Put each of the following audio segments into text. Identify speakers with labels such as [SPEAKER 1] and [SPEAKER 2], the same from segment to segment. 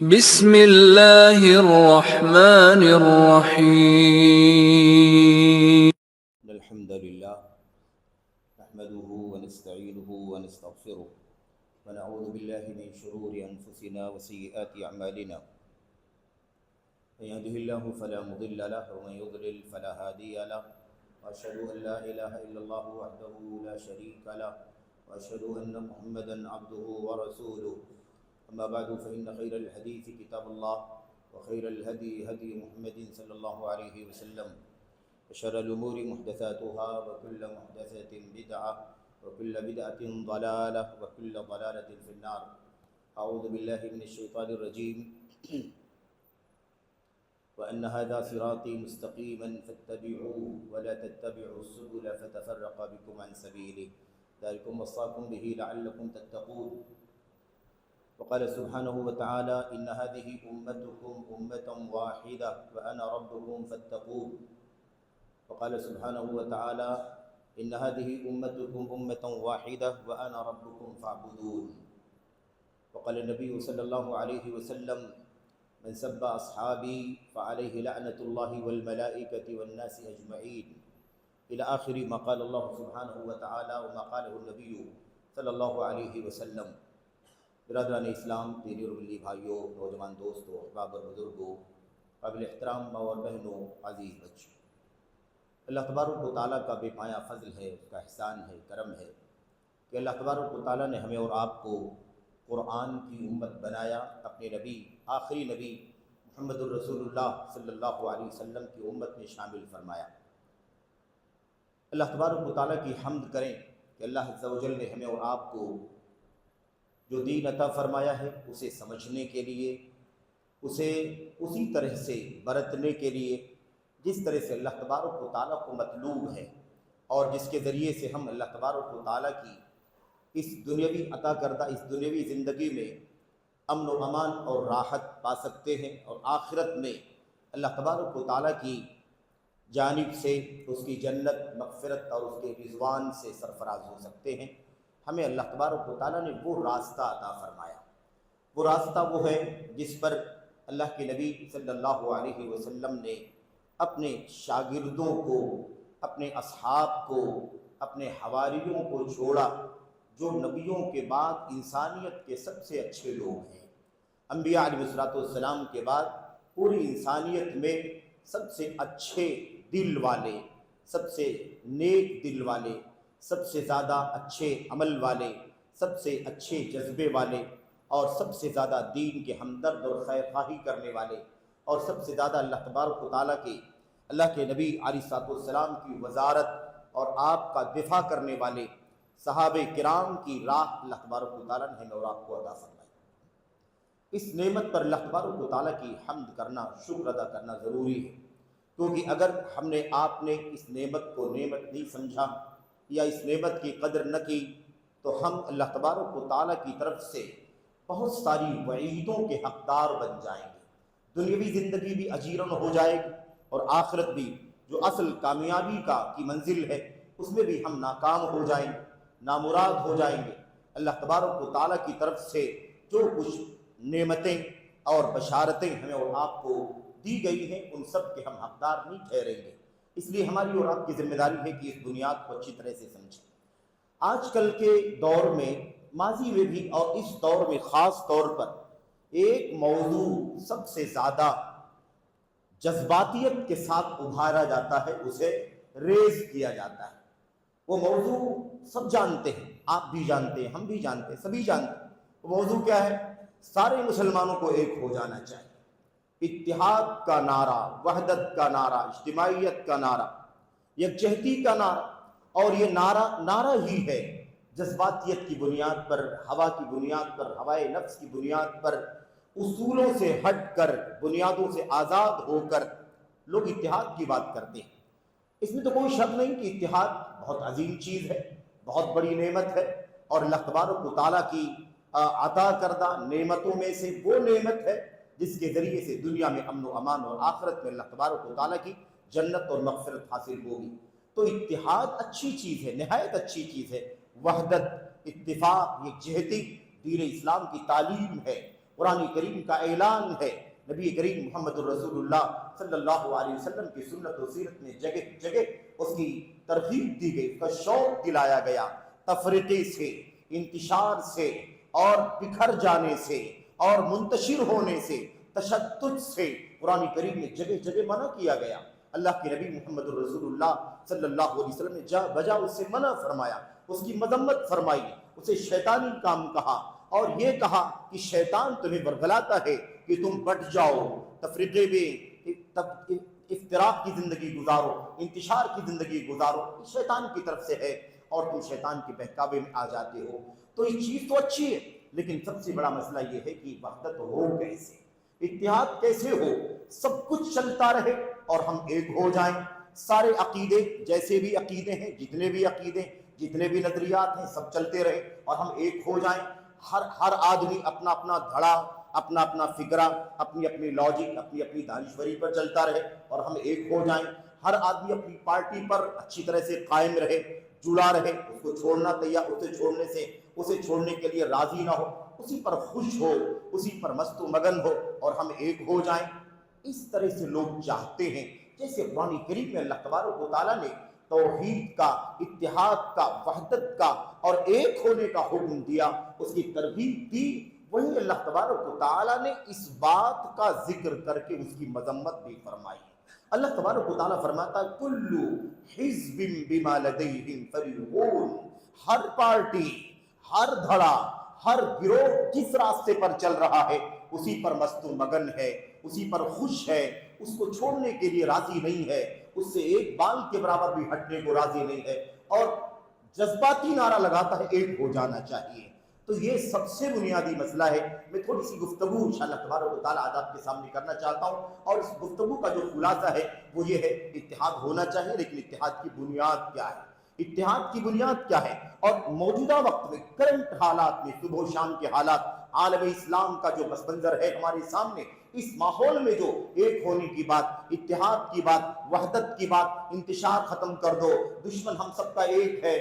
[SPEAKER 1] بسم اللہ الرحمن الرحیم
[SPEAKER 2] الحمد للہ نحمده ونستعینه ونستغفره ونعوذ باللہ من شرور انفسنا وسیئات اعمالنا من يهده الله فلا مضل له ومن يضلل فلا هادي له واشهد ان لا اله الا الله وحده لا شريك له واشهد ان محمدا عبده ورسوله اما بعد فان خير الحديث كتاب الله وخير الهدي هدي محمد صلى الله عليه وسلم وشر الأمور محدثاتها وكل محدثة بدعة وكل بدعة ضلالة وكل ضلالة في النار. أعوذ بالله من الشيطان الرجيم. وأن هذا صراطي مستقيما فاتبعوه ولا تتبعوا السبل فتفرق بكم عن سبيله ذلكم وصاكم به لعلكم تتقون. وقال سبحانه وتعالى إن هذه أمتكم أمة واحدة وأنا ربكم فاتقون. وقال سبحانه وتعالى إن هذه أمتكم أمة واحدة وأنا ربكم فاعبدون. وقال النبي صلى الله عليه وسلم من سب أصحابي فعليه لعنة الله والملائكة والناس أجمعين إلى آخر ما قال الله سبحانه وتعالى وما قاله النبي صلى الله عليه وسلم. برادران اسلام، دینی اور ملی بھائیوں، نوجوان دوستوں، احباب اور بزرگوں، قابل احترام ماں اور بہنوں، عزیز بچوں، اللہ تبارک و تعالیٰ کا بے پایا فضل ہے، اس کا احسان ہے، کرم ہے کہ اللہ تبارک و تعالیٰ نے ہمیں اور آپ کو قرآن کی امت بنایا، اپنے نبی، آخری نبی محمد الرسول اللہ صلی اللہ علیہ وسلم کی امت میں شامل فرمایا. اللہ تبارک و تعالیٰ کی حمد کریں کہ اللہ عز و جل نے ہمیں اور آپ کو جو دین عطا فرمایا ہے اسے سمجھنے کے لیے، اسے اسی طرح سے برتنے کے لیے جس طرح سے اللہ تبارک و تعالیٰ کو مطلوب ہے، اور جس کے ذریعے سے ہم اللہ تبارک و تعالیٰ کی اس دنیاوی عطا کردہ اس دنیاوی زندگی میں امن و امان اور راحت پا سکتے ہیں، اور آخرت میں اللہ تبارک و تعالیٰ کی جانب سے اس کی جنت، مغفرت اور اس کے رضوان سے سرفراز ہو سکتے ہیں. ہمیں اللہ تبارک و تعالیٰ نے وہ راستہ عطا فرمایا. وہ راستہ وہ ہے جس پر اللہ کے نبی صلی اللہ علیہ وسلم نے اپنے شاگردوں کو، اپنے اصحاب کو، اپنے حواریوں کو چھوڑا، جو نبیوں کے بعد انسانیت کے سب سے اچھے لوگ ہیں. انبیاء علیہ السلام کے بعد پوری انسانیت میں سب سے اچھے دل والے، سب سے نیک دل والے، سب سے زیادہ اچھے عمل والے، سب سے اچھے جذبے والے، اور سب سے زیادہ دین کے ہمدرد اور خیر خواہی کرنے والے، اور سب سے زیادہ اللہ تبارک و تعالیٰ کے، اللہ کے نبی علیہ السلام کی وزارت اور آپ کا دفاع کرنے والے صحابہ کرام کی راہ اللہ تبارک و تعالیٰ نے ہمیں اور آپ کو عطا فرمائی. اس نعمت پر اللہ تبارک و تعالیٰ کی حمد کرنا، شکر ادا کرنا ضروری ہے، کیونکہ اگر ہم نے آپ نے اس نعمت کو نعمت نہیں سمجھا یا اس نعمت کی قدر نہ کی تو ہم اللہ تبارک و تعالیٰ کی طرف سے بہت ساری وعیدوں کے حقدار بن جائیں گے. دنیاوی زندگی بھی اجیرن ہو جائے گی، اور آخرت بھی جو اصل کامیابی کی منزل ہے اس میں بھی ہم ناکام ہو جائیں گے، نامراد ہو جائیں گے. اللہ تبارک و تعالیٰ کی طرف سے جو کچھ نعمتیں اور بشارتیں ہمیں اور آپ کو دی گئی ہیں ان سب کے ہم حقدار نہیں ٹھہریں گے. اس لیے ہماری اور آپ کی ذمہ داری ہے کہ اس بنیاد کو اچھی طرح سے سمجھیں. آج کل کے دور میں، ماضی میں بھی اور اس دور میں خاص طور پر ایک موضوع سب سے زیادہ جذباتیت کے ساتھ ابھارا جاتا ہے، اسے ریز کیا جاتا ہے. وہ موضوع سب جانتے ہیں، آپ بھی جانتے ہیں، ہم بھی جانتے ہیں، سبھی جانتے ہیں. وہ موضوع کیا ہے؟ سارے مسلمانوں کو ایک ہو جانا چاہیے. اتحاد کا نعرہ، وحدت کا نعرہ، اجتماعیت کا نعرہ، یکجہتی کا نعرہ. اور یہ نعرہ ہی ہے جذباتیت کی بنیاد پر، ہوا کی بنیاد پر، ہوائے نفس کی بنیاد پر، اصولوں سے ہٹ کر، بنیادوں سے آزاد ہو کر لوگ اتحاد کی بات کرتے ہیں. اس میں تو کوئی شک نہیں کہ اتحاد بہت عظیم چیز ہے، بہت بڑی نعمت ہے، اور اللہ تبارک و تعالیٰ کی عطا کردہ نعمتوں میں سے وہ نعمت ہے جس کے ذریعے سے دنیا میں امن و امان اور آخرت میں اللہ تبارک و تعالیٰ کی جنت اور مغفرت حاصل ہوگی. تو اتحاد اچھی چیز ہے، نہایت اچھی چیز ہے. وحدت، اتفاق، یکجہتی دین اسلام کی تعلیم ہے. قرآن کریم کا اعلان ہے، نبی کریم محمد الرسول اللہ صلی اللہ علیہ وسلم کی سنت و سیرت میں جگہ جگہ اس کی ترغیب دی گئی، اس کا شوق دلایا گیا۔ تفریقے سے، انتشار سے اور بکھر جانے سے اور منتشر ہونے سے، تشدد سے قرآن کریم میں جگہ جگہ منع کیا گیا۔ اللہ کے نبی محمد الرسول اللہ صلی اللہ علیہ وسلم نے جا بجا اس سے منع فرمایا، اس کی مذمت فرمائی، اسے شیطانی کام کہا اور یہ کہا کہ شیطان تمہیں ورگلاتا ہے کہ تم بٹ جاؤ، تفریقے میں افتراق کی زندگی گزارو، انتشار کی زندگی گزارو، یہ شیطان کی طرف سے ہے اور تم شیطان کے بہکاوے میں آ جاتے ہو۔ تو یہ چیز تو اچھی ہے، لیکن سب سے بڑا مسئلہ یہ ہے کہ وحدت ہو کیسے، اتحاد کیسے ہو، سب کچھ چلتا رہے اور ہم ایک ہو جائیں، سارے عقیدے جیسے بھی عقیدے ہیں، جتنے بھی عقیدے، جتنے بھی نظریات ہیں، سب چلتے رہے اور ہم ایک ہو جائیں۔ ہر آدمی اپنا اپنا دھڑا، اپنا اپنا فکرہ، اپنی اپنی لاجک، اپنی اپنی دانشوری پر چلتا رہے اور ہم ایک ہو جائیں۔ ہر آدمی اپنی پارٹی پر اچھی طرح سے قائم رہے، جڑا رہے، اس کو چھوڑنا تیار، اسے چھوڑنے کے لیے راضی نہ ہو، اسی پر خوش ہو، اسی پر مست و مگن ہو اور ہم ایک ہو جائیں۔ اس طرح سے لوگ چاہتے ہیں، جیسے قرآن کریم میں اللہ تبارک و تعالیٰ نے توحید کا، اتحاد کا، وحدت کا اور ایک ہونے کا حکم دیا، اس کی ترغیب دی، وہی اللہ تبارک و تعالیٰ نے اس بات کا ذکر کر کے اس کی مذمت بھی فرمائی۔ اللہ تبارک و تعالیٰ فرماتا ہے کل حزب بما لدیہم فریحون، ہر پارٹی، ہر دھڑا، ہر گروہ جس راستے پر چل رہا ہے اسی پر مست و مگن ہے، اسی پر خوش ہے، اس کو چھوڑنے کے لیے راضی نہیں ہے، اس سے ایک بال کے برابر بھی ہٹنے کو راضی نہیں ہے اور جذباتی نعرہ لگاتا ہے ایک ہو جانا چاہیے۔ تو یہ سب سے بنیادی مسئلہ ہے۔ میں تھوڑی سی گفتگو انشاءاللہ تبارک و تعالیٰ آج آپ کے سامنے کرنا چاہتا ہوں اور اس گفتگو کا جو خلاصہ ہے وہ یہ ہے، اتحاد ہونا چاہیے، لیکن اتحاد کی بنیاد کیا ہے، اتحاد کی بنیاد کیا ہے؟ اور موجودہ وقت میں، کرنٹ حالات میں، صبح و شام کے حالات، عالم اسلام کا جو پس منظر ہے ہمارے سامنے، اس ماحول میں جو ایک ہونے کی بات، اتحاد کی بات، وحدت کی بات، انتشار ختم کر دو، دشمن ہم سب کا ایک ہے،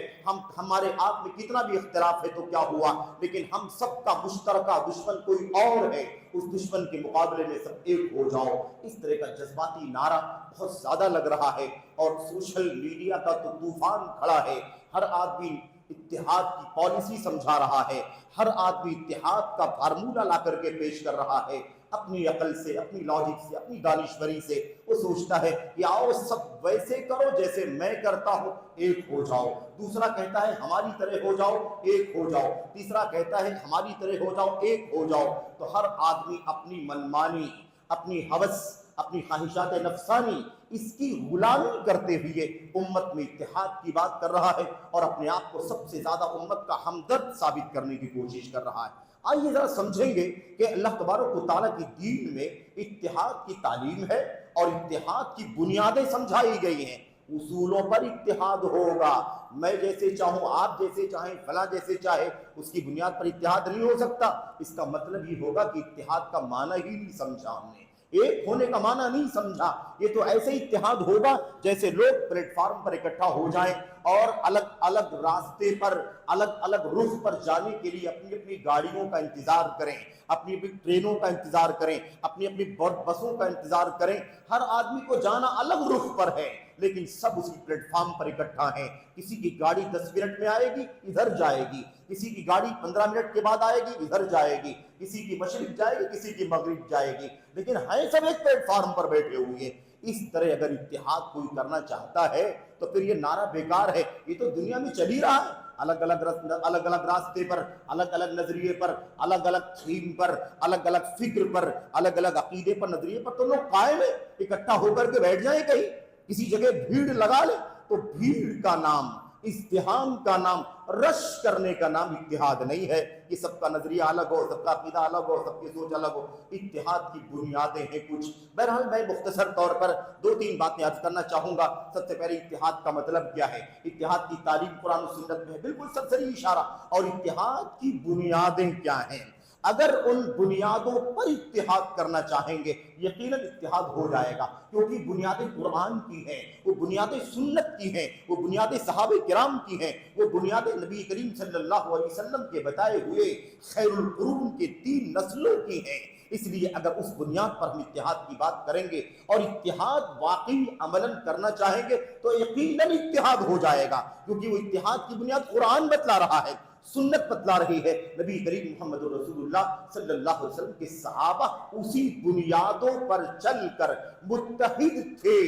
[SPEAKER 2] ہمارے آپ میں کتنا بھی اختلاف ہے تو کیا ہوا، لیکن ہم سب کا مشترکہ دشمن کوئی اور ہے، اس دشمن کے مقابلے میں سب ایک ہو جاؤ، اس طرح کا جذباتی نعرہ بہت زیادہ لگ رہا ہے اور سوشل میڈیا کا تو طوفان کھڑا ہے۔ ہر آدمی اتحاد کی پالیسی سمجھا رہا ہے، ہر آدمی اتحاد کا فارمولہ لا کر کے پیش کر رہا ہے، اپنی عقل سے، اپنی لاجک سے، اپنی دانشوری سے وہ سوچتا ہے کہ آؤ سب ویسے کرو جیسے میں کرتا ہوں، ایک ہو جاؤ۔ دوسرا کہتا ہے ہماری طرح ہو جاؤ، ایک ہو جاؤ۔ تیسرا کہتا ہے ہماری طرح ہو جاؤ، ایک ہو جاؤ۔ تو ہر آدمی اپنی منمانی، اپنی ہوس، اپنی خواہشات نفسانی، اس کی غلامی کرتے ہوئے امت میں اتحاد کی بات کر رہا ہے اور اپنے آپ کو سب سے زیادہ امت کا ہمدرد ثابت کرنے کی کوشش کر رہا ہے۔ آئیے ذرا سمجھیں گے کہ اللہ تبارک و تعالیٰ کی دین میں اتحاد کی تعلیم ہے اور اتحاد کی بنیادیں سمجھائی گئی ہیں۔ اصولوں پر اتحاد ہوگا، میں جیسے چاہوں، آپ جیسے چاہیں، فلاں جیسے چاہے، اس کی بنیاد پر اتحاد نہیں ہو سکتا۔ اس کا مطلب یہ ہوگا کہ اتحاد کا معنی ہی نہیں سمجھا ہم نے، ایک ہونے کا معنی نہیں سمجھا۔ یہ تو ایسے اتحاد ہوگا جیسے لوگ پلیٹ فارم پر اکٹھا ہو جائیں اور الگ الگ راستے پر، الگ الگ رخ پر جانے کے لیے اپنی اپنی گاڑیوں کا انتظار کریں، اپنی اپنی ٹرینوں کا انتظار کریں، اپنی اپنی بسوں کا انتظار کریں۔ ہر آدمی کو جانا الگ رخ پر ہے لیکن سب اسی پلیٹ فارم پر اکٹھا ہیں۔ کسی کی گاڑی 10 منٹ میں آئے گی، ادھر جائے گی، کسی کی گاڑی 15 منٹ کے بعد آئے گی، ادھر جائے گی، کسی کی مشرق جائے گی، کسی کی مغرب جائے گی، لیکن ہیں سب ایک پلیٹ فارم پر بیٹھے ہوئے ہیں۔ اس طرح اگر اتحاد کوئی کرنا چاہتا ہے تو پھر یہ نعرہ بیکار ہے۔ یہ تو دنیا میں چل ہی رہا ہے، الگ الگ راستے پر، الگ الگ نظریے پر، الگ الگ تھیم پر، الگ الگ فکر پر، الگ الگ عقیدے پر، نظریے پر تو لوگ قائم ہیں۔ اکٹھا ہو کر کے بیٹھ جائیں کہیں، کسی جگہ بھیڑ لگا لیں، تو بھیڑ کا نام، ازدحام کا نام، رش کرنے کا نام اتحاد نہیں ہے۔ یہ سب کا نظریہ الگ ہو، سب کا عقیدہ الگ ہو، سب کی سوچ الگ ہو، اتحاد کی بنیادیں ہیں کچھ۔ بہرحال میں مختصر طور پر 2-3 باتیں عرض کرنا چاہوں گا۔ سب سے پہلے اتحاد کا مطلب کیا ہے، اتحاد کی تعلیم قرآن و سنت میں ہے، بالکل سرسری اشارہ، اور اتحاد کی بنیادیں کیا ہیں۔ اگر ان بنیادوں پر اتحاد کرنا چاہیں گے یقیناً اتحاد ہو جائے گا، کیونکہ بنیادیں قرآن کی ہیں، وہ بنیادیں سنت کی ہیں، وہ بنیادیں صحابہ کرام کی ہیں، وہ بنیادیں نبی کریم صلی اللہ علیہ وسلم کے بتائے ہوئے خیر القرون کے 3 نسلوں کی ہیں۔ اس لیے اگر اس بنیاد پر ہم اتحاد کی بات کریں گے اور اتحاد واقعی عملاً کرنا چاہیں گے تو یقیناً اتحاد ہو جائے گا، کیونکہ وہ اتحاد کی بنیاد قرآن بتلا رہا ہے، سنت بتلا رہی ہے، نبی کریم محمد رسول اللہ صلی اللہ علیہ وسلم کے صحابہ اسی بنیادوں پر چل کر متحد تھے،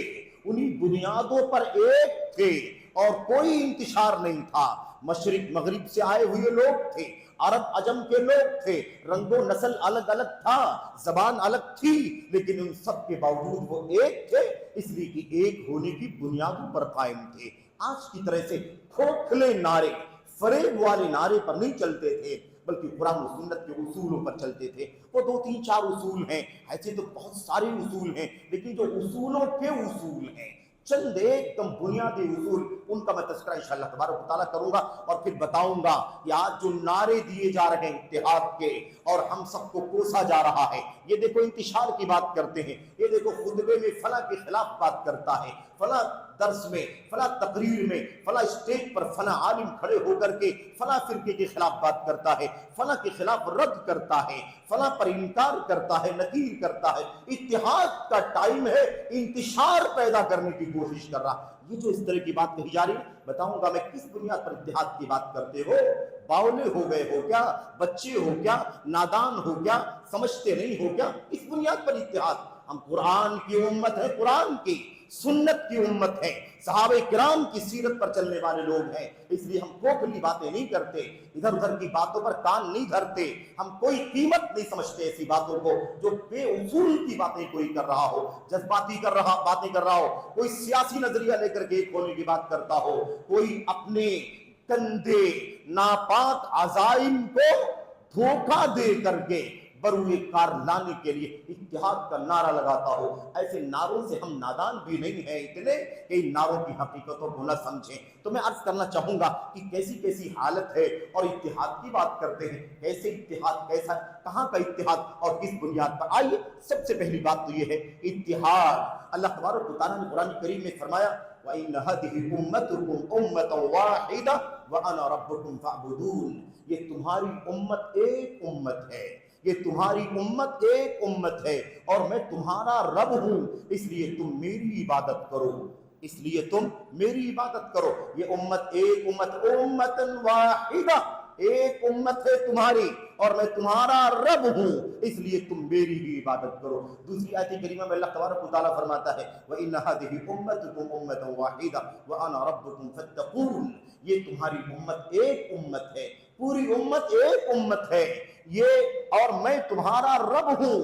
[SPEAKER 2] انہی بنیادوں پر ایک تھے اور کوئی انتشار نہیں تھا۔ مشرق مغرب سے آئے ہوئے لوگ تھے، عرب عجم کے لوگ تھے، رنگ و نسل الگ الگ تھا، زبان الگ تھی، لیکن ان سب کے باوجود وہ ایک تھے، اس لیے کہ ایک ہونے کی بنیادوں پر قائم تھے۔ آج کی طرح سے کھوکھلے نعرے، فریب والے نعرے پر نہیں چلتے تھے، بلکہ قرآن و سنت کے اصولوں پر چلتے تھے۔ وہ 2-3-4 اصول ہیں، ایسے تو بہت سارے اصول ہیں، لیکن جو اصولوں کے اصول ہیں، چند ایک دم بنیادی اصول، ان کا میں تذکرہ انشاءاللہ تبارک و تعالیٰ کروں گا اور پھر بتاؤں گا کہ آج جو نعرے دیے جا رہے ہیں اتحاد کے اور ہم سب کو کوسا جا رہا ہے، یہ دیکھو انتشار کی بات کرتے ہیں، یہ دیکھو خطبے میں فلاں کے خلاف بات کرتا ہے، فلاں درس میں، فلاں تقریر میں، فلاں اسٹیج پر فلاں عالم کھڑے ہو کر کے فلاں فرقے کے خلاف بات کرتا ہے، فلاں کے خلاف رد کرتا ہے، فلاں پر انکار کرتا ہے، نکیر کرتا ہے۔ اتحاد کا ٹائم ہے، انتشار پیدا کرنے کی کوشش کر رہا۔ یہ جو اس طرح کی بات کہی جا رہی ہے، بتاؤں گا میں کس بنیاد پر اتحاد کی بات کرتے ہو؟ باولے ہو گئے ہو کیا؟ بچے ہو کیا؟ نادان ہو کیا؟ سمجھتے نہیں ہو کیا؟ اس بنیاد پر اتحاد؟ ہم قرآن کی امت ہے، قرآن کی سنت کی امت ہے، صحابہ کرام کی سیرت پر چلنے والے لوگ ہیں، اس لیے ہم کھوکھلی باتیں نہیں کرتے، ادھر ادھر کی باتوں پر کان نہیں دھرتے، ہم کوئی قیمت نہیں سمجھتے ایسی باتوں کو جو بے اصول کی باتیں کوئی کر رہا ہو، جذباتی باتیں کر رہا ہو، کوئی سیاسی نظریہ لے کر کے ایک ہونے کی بات کرتا ہو، کوئی اپنے گندے ناپاک عزائم کو دھوکہ دے کر کے بروئے کار لانے کے لیے اتحاد کا نعرہ لگاتا ہو۔ ایسے نعروں سے ہم نادان بھی نہیں ہیں اتنے کہ ان نعروں کی حقیقتوں کو نہ سمجھیں۔ تو میں عرض کرنا چاہوں گا کہ کیسی کیسی حالت ہے اور اتحاد کی بات کرتے ہیں، کیسے اتحاد، کیسا، کہاں کا اتحاد اور کس بنیاد پر؟ آئیے سب سے پہلی بات تو یہ ہے اتحاد۔ اللہ تبارک و تعالیٰ نے قرآن کریم میں فرمایا وَإِنَّ هَذِهِ أُمَّتُكُمْ أُمَّةً وَاحِدَةً وَأَنَا رَبُّكُمْ فَاعْبُدُونِ۔ یہ تمہاری امت ایک امت ہے، یہ تمہاری امت ایک امت ہے اور میں تمہارا رب ہوں، اس لیے تم میری عبادت کرو، اس لیے تم میری عبادت کرو۔ یہ امت ایک امت، امتاً واحدہ، ایک امت ہے تمہاری اور میں تمہارا رب ہوں، اس لیے تم میری ہی عبادت کرو۔ دوسری آیت کریمہ میں اللہ تبارک و تعالیٰ فرماتا ہے وَإِنَّ هَذِهِ أُمَّتُكُمْ أُمَّةً وَاحِدَةً وَأَنَا رَبُّكُمْ فَاتَّقُونِ۔ یہ تمہاری امت ایک امت ہے، پوری امت ایک امت ہے یہ، اور میں تمہارا رب ہوں،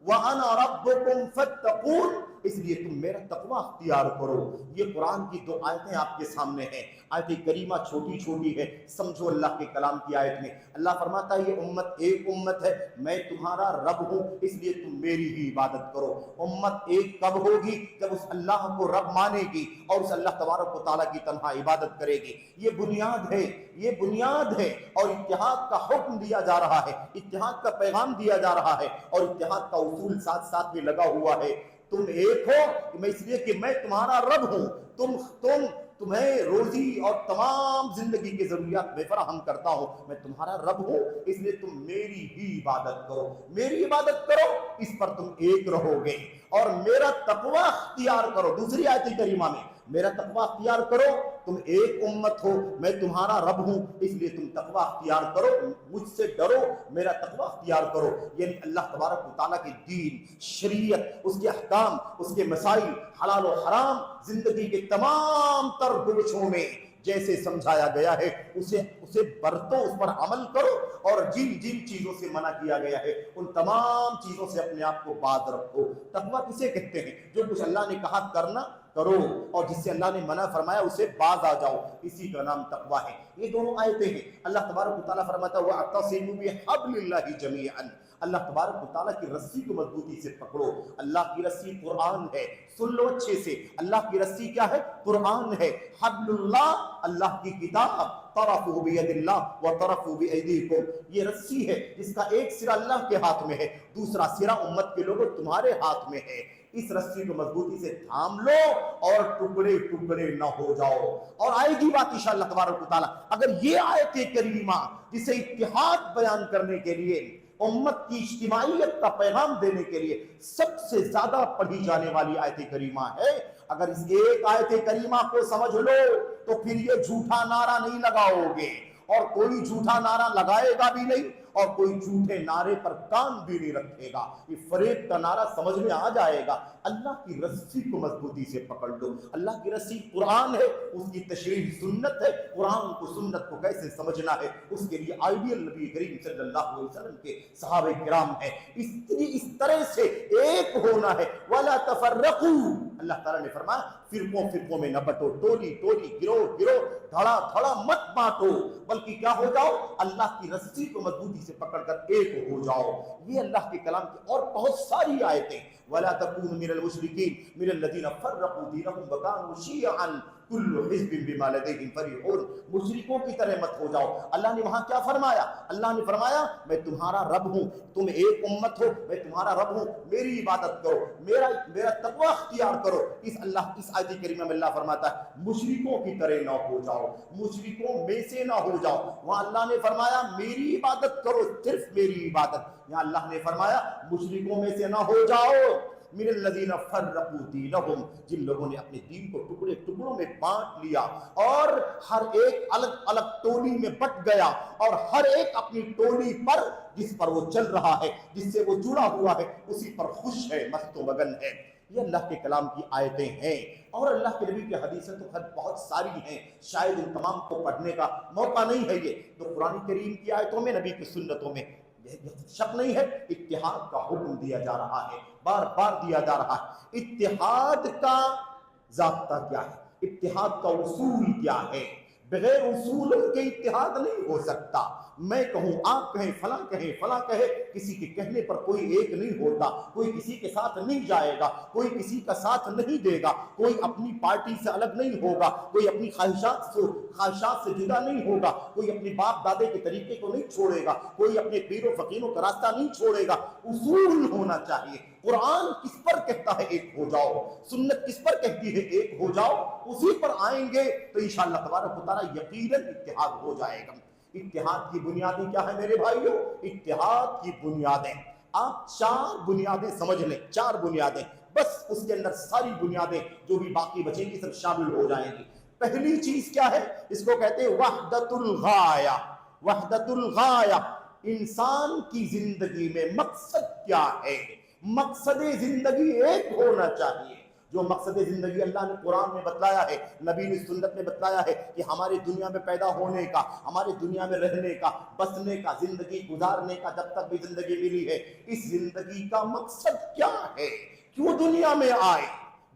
[SPEAKER 2] وَأَنَا رَبُّكُمْ فَاتَّقُونِ، اس لیے تم میرا تقوی اختیار کرو۔ یہ قرآن کی 2 آیتیں آپ کے سامنے ہیں، آیت کریمہ چھوٹی چھوٹی ہے، سمجھو اللہ کے کلام کی آیت میں اللہ فرماتا ہے یہ امت ایک امت ہے، میں تمہارا رب ہوں، اس لیے تم میری ہی عبادت کرو۔ امت ایک کب ہوگی؟ جب اس اللہ کو رب مانے گی اور اس اللہ تبارک و تعالیٰ کی تنہا عبادت کرے گی۔ یہ بنیاد ہے، یہ بنیاد ہے، اور اتحاد کا حکم دیا جا رہا ہے، اتحاد کا پیغام دیا جا رہا ہے، اور اتحاد کا اصول ساتھ ساتھ میں لگا ہوا ہے۔ تم ایک ہو میں اس لیے کہ میں تمہارا رب ہوں، تمہیں روزی اور تمام زندگی کی ضروریات میں فراہم کرتا ہوں، میں تمہارا رب ہوں، اس لیے تم میری ہی عبادت کرو، میری عبادت کرو، اس پر تم ایک رہو گے اور میرا تقوی اختیار کرو۔ دوسری آیت کریمہ میں میرا تقوی اختیار کرو، تم ایک امت ہو، میں تمہارا رب ہوں، اس لیے تم تقوی اختیار کرو، مجھ سے ڈرو، میرا تقوی اختیار کرو۔ یعنی اللہ تبارک و تعالیٰ کے دین، شریعت، اس کے احکام، اس کے مسائل، حلال و حرام، زندگی کے تمام تر گوشوں میں جیسے سمجھایا گیا ہے اسے برتو، اس پر عمل کرو، اور جن جن چیزوں سے منع کیا گیا ہے ان تمام چیزوں سے اپنے آپ کو باز رکھو۔ تقویٰ کسے کہتے ہیں؟ جو کچھ اللہ نے کہا کرنا کرو اور جس سے اللہ نے منع فرمایا اسے باز آ جاؤ، اسی کا نام تقویٰ ہے۔ یہ دونوں آیتیں ہیں۔ اللہ تبارک و تعالیٰ فرماتا ہے وَاعْتَصِمُوا بِحَبْلِ اللَّهِ جَمِيعًا۔ اللہ تبارک و تعالیٰ کی رسی کو مضبوطی سے پکڑو۔ اللہ کی رسی قرآن ہے، سن لو اچھے سے، اللہ کی رسی کیا ہے؟ قرآن ہے۔ حبل اللہ، اللہ کی کتاب، طرفہ بید اللہ و طرفہ بایدیکم، یہ رسی ہے جس کا ایک سرا اللہ کے ہاتھ میں ہے، دوسرا سرا امت کے لوگوں تمہارے ہاتھ میں ہے، اس رسی کو مضبوطی سے تھام لو اور ٹکڑے ٹکڑے نہ ہو جاؤ۔ اور آئے گی بات انشاءاللہ تبارک و تعالی، اگر یہ آیت کریمہ جسے اتحاد بیان کرنے کے لیے، امت کی اجتماعیت کا پیغام دینے کے لیے سب سے زیادہ پڑھی جانے والی آیت کریمہ ہے، اگر اس ایک آیت کریمہ کو سمجھ لو تو پھر یہ جھوٹا نعرہ نہیں لگاؤ گے، اور کوئی جھوٹا نعرہ لگائے گا بھی نہیں، اور کوئی جھوٹے نعرے پر کان بھی نہیں رکھے گا، یہ فریب کا نعرہ سمجھ میں آ جائے گا۔ اللہ کی رسی کو مضبوطی سے پکڑ لو، اللہ کی رسی قرآن ہے، اس کی تشریح سنت ہے، قرآن کو سنت کو کیسے سمجھنا ہے اس کے لیے آئیڈیل نبی کریم صلی اللہ علیہ وسلم کے صحابہ کرام ہیں، اس طرح سے ایک ہونا ہے۔ وَلَا تَفَرَّقُوا، اللہ تعالیٰ نے فرمایا فرقوں فرقوں میں نہ بٹو، ٹولی ٹولی، گروہ گروہ، دھڑا دھڑا مت بانٹو، بلکہ کیا ہو جاؤ، اللہ کی رسی کو مضبوطی سے پکڑ کر ایک ہو جاؤ۔ یہ اللہ کے کلام کی اور بہت ساری آیتیں، وَلَا تَكُونُوا مِنَ الْمُشْرِكِينَ مِنَ الَّذِينَ فَرَّقُوا دِينَهُمْ وَكَانُوا شِيَعًا كُلُّ حِزْبٍ بِمَا لَدَيْهِمْ فَرِحُونَ، مشرکوں کی طرح مت ہو جاؤ۔ اللہ نے وہاں کیا فرمایا؟ اللہ نے فرمایا میں تمہارا رب ہوں، تم ایک امت ہو، میں تمہارا رب ہوں، میری عبادت کرو، میرا تقوی اختیار کرو۔ اس آیت کریمہ میں اللہ فرماتا ہے مشرکوں کی طرح نہ ہو جاؤ، مشرکوں میں سے نہ ہو جاؤ۔ وہاں اللہ نے فرمایا میری عبادت کرو، صرف میری عبادت۔ یہاں اللہ نے فرمایا مشرکوں میں سے نہ ہو جاؤ، من الذین فرقوا دینہم، جن لوگوں نے اپنے دین کو ٹکڑے ٹکڑوں میں بانٹ لیا اور ہر ایک الگ الگ ٹولی میں بٹ گیا، اور ہر ایک اپنی ٹولی پر جس پر وہ چل رہا ہے، جس سے وہ جڑا ہوا ہے، اسی پر خوش ہے، مست و مگن ہے۔ یہ اللہ کے کلام کی آیتیں ہیں، اور اللہ کے نبی کی حدیثیں تو بہت ساری ہیں، شاید ان تمام کو پڑھنے کا موقع نہیں ہے۔ یہ تو قرآن کریم کی آیتوں میں، نبی کی سنتوں میں شک نہیں ہے اتحاد کا حکم دیا جا رہا ہے، بار بار دیا جا رہا ہے۔ اتحاد کا ضابطہ کیا ہے؟ اتحاد کا اصول کیا ہے؟ بغیر اصول کے اتحاد نہیں ہو سکتا۔ میں کہوں، آپ کہیں، فلاں کہیں، فلاں کہے، کسی کے کہنے پر کوئی ایک نہیں ہوتا، کوئی کسی کے ساتھ نہیں جائے گا، کوئی کسی کا ساتھ نہیں دے گا، کوئی اپنی پارٹی سے الگ نہیں ہوگا، کوئی اپنی خواہشات سے جدا نہیں ہوگا، کوئی اپنے باپ دادے کے طریقے کو نہیں چھوڑے گا، کوئی اپنے پیر و فقیروں کا راستہ نہیں چھوڑے گا۔ اصول ہونا چاہیے۔ قرآن کس پر کہتا ہے ایک ہو جاؤ، سنت کس پر کہتی ہے ایک ہو جاؤ، اسی پر آئیں گے تو انشاءاللہ تبارک و تعالی یقیناً اتحاد ہو جائے گا۔ اتحاد کی بنیادیں کیا ہے میرے بھائیوں؟ اتحاد کی بنیادیں آپ 4 بنیادیں سمجھ لیں، 4 بنیادیں، بس اس کے اندر ساری بنیادیں جو بھی باقی بچیں گی سب شامل ہو جائیں گی۔ پہلی چیز کیا ہے؟ اس کو کہتے ہیں وحدت الغایہ۔ وحدت الغایہ، انسان کی زندگی میں مقصد کیا ہے؟ مقصد زندگی ایک ہونا چاہیے۔ جو مقصد زندگی اللہ نے قرآن میں بتلایا ہے، نبی نے سنت میں بتلایا ہے کہ ہماری دنیا میں پیدا ہونے کا، ہماری دنیا میں رہنے کا، بسنے کا، زندگی گزارنے کا، جب تک بھی زندگی ملی ہے، اس زندگی کا مقصد کیا ہے؟ کیوں دنیا میں آئے؟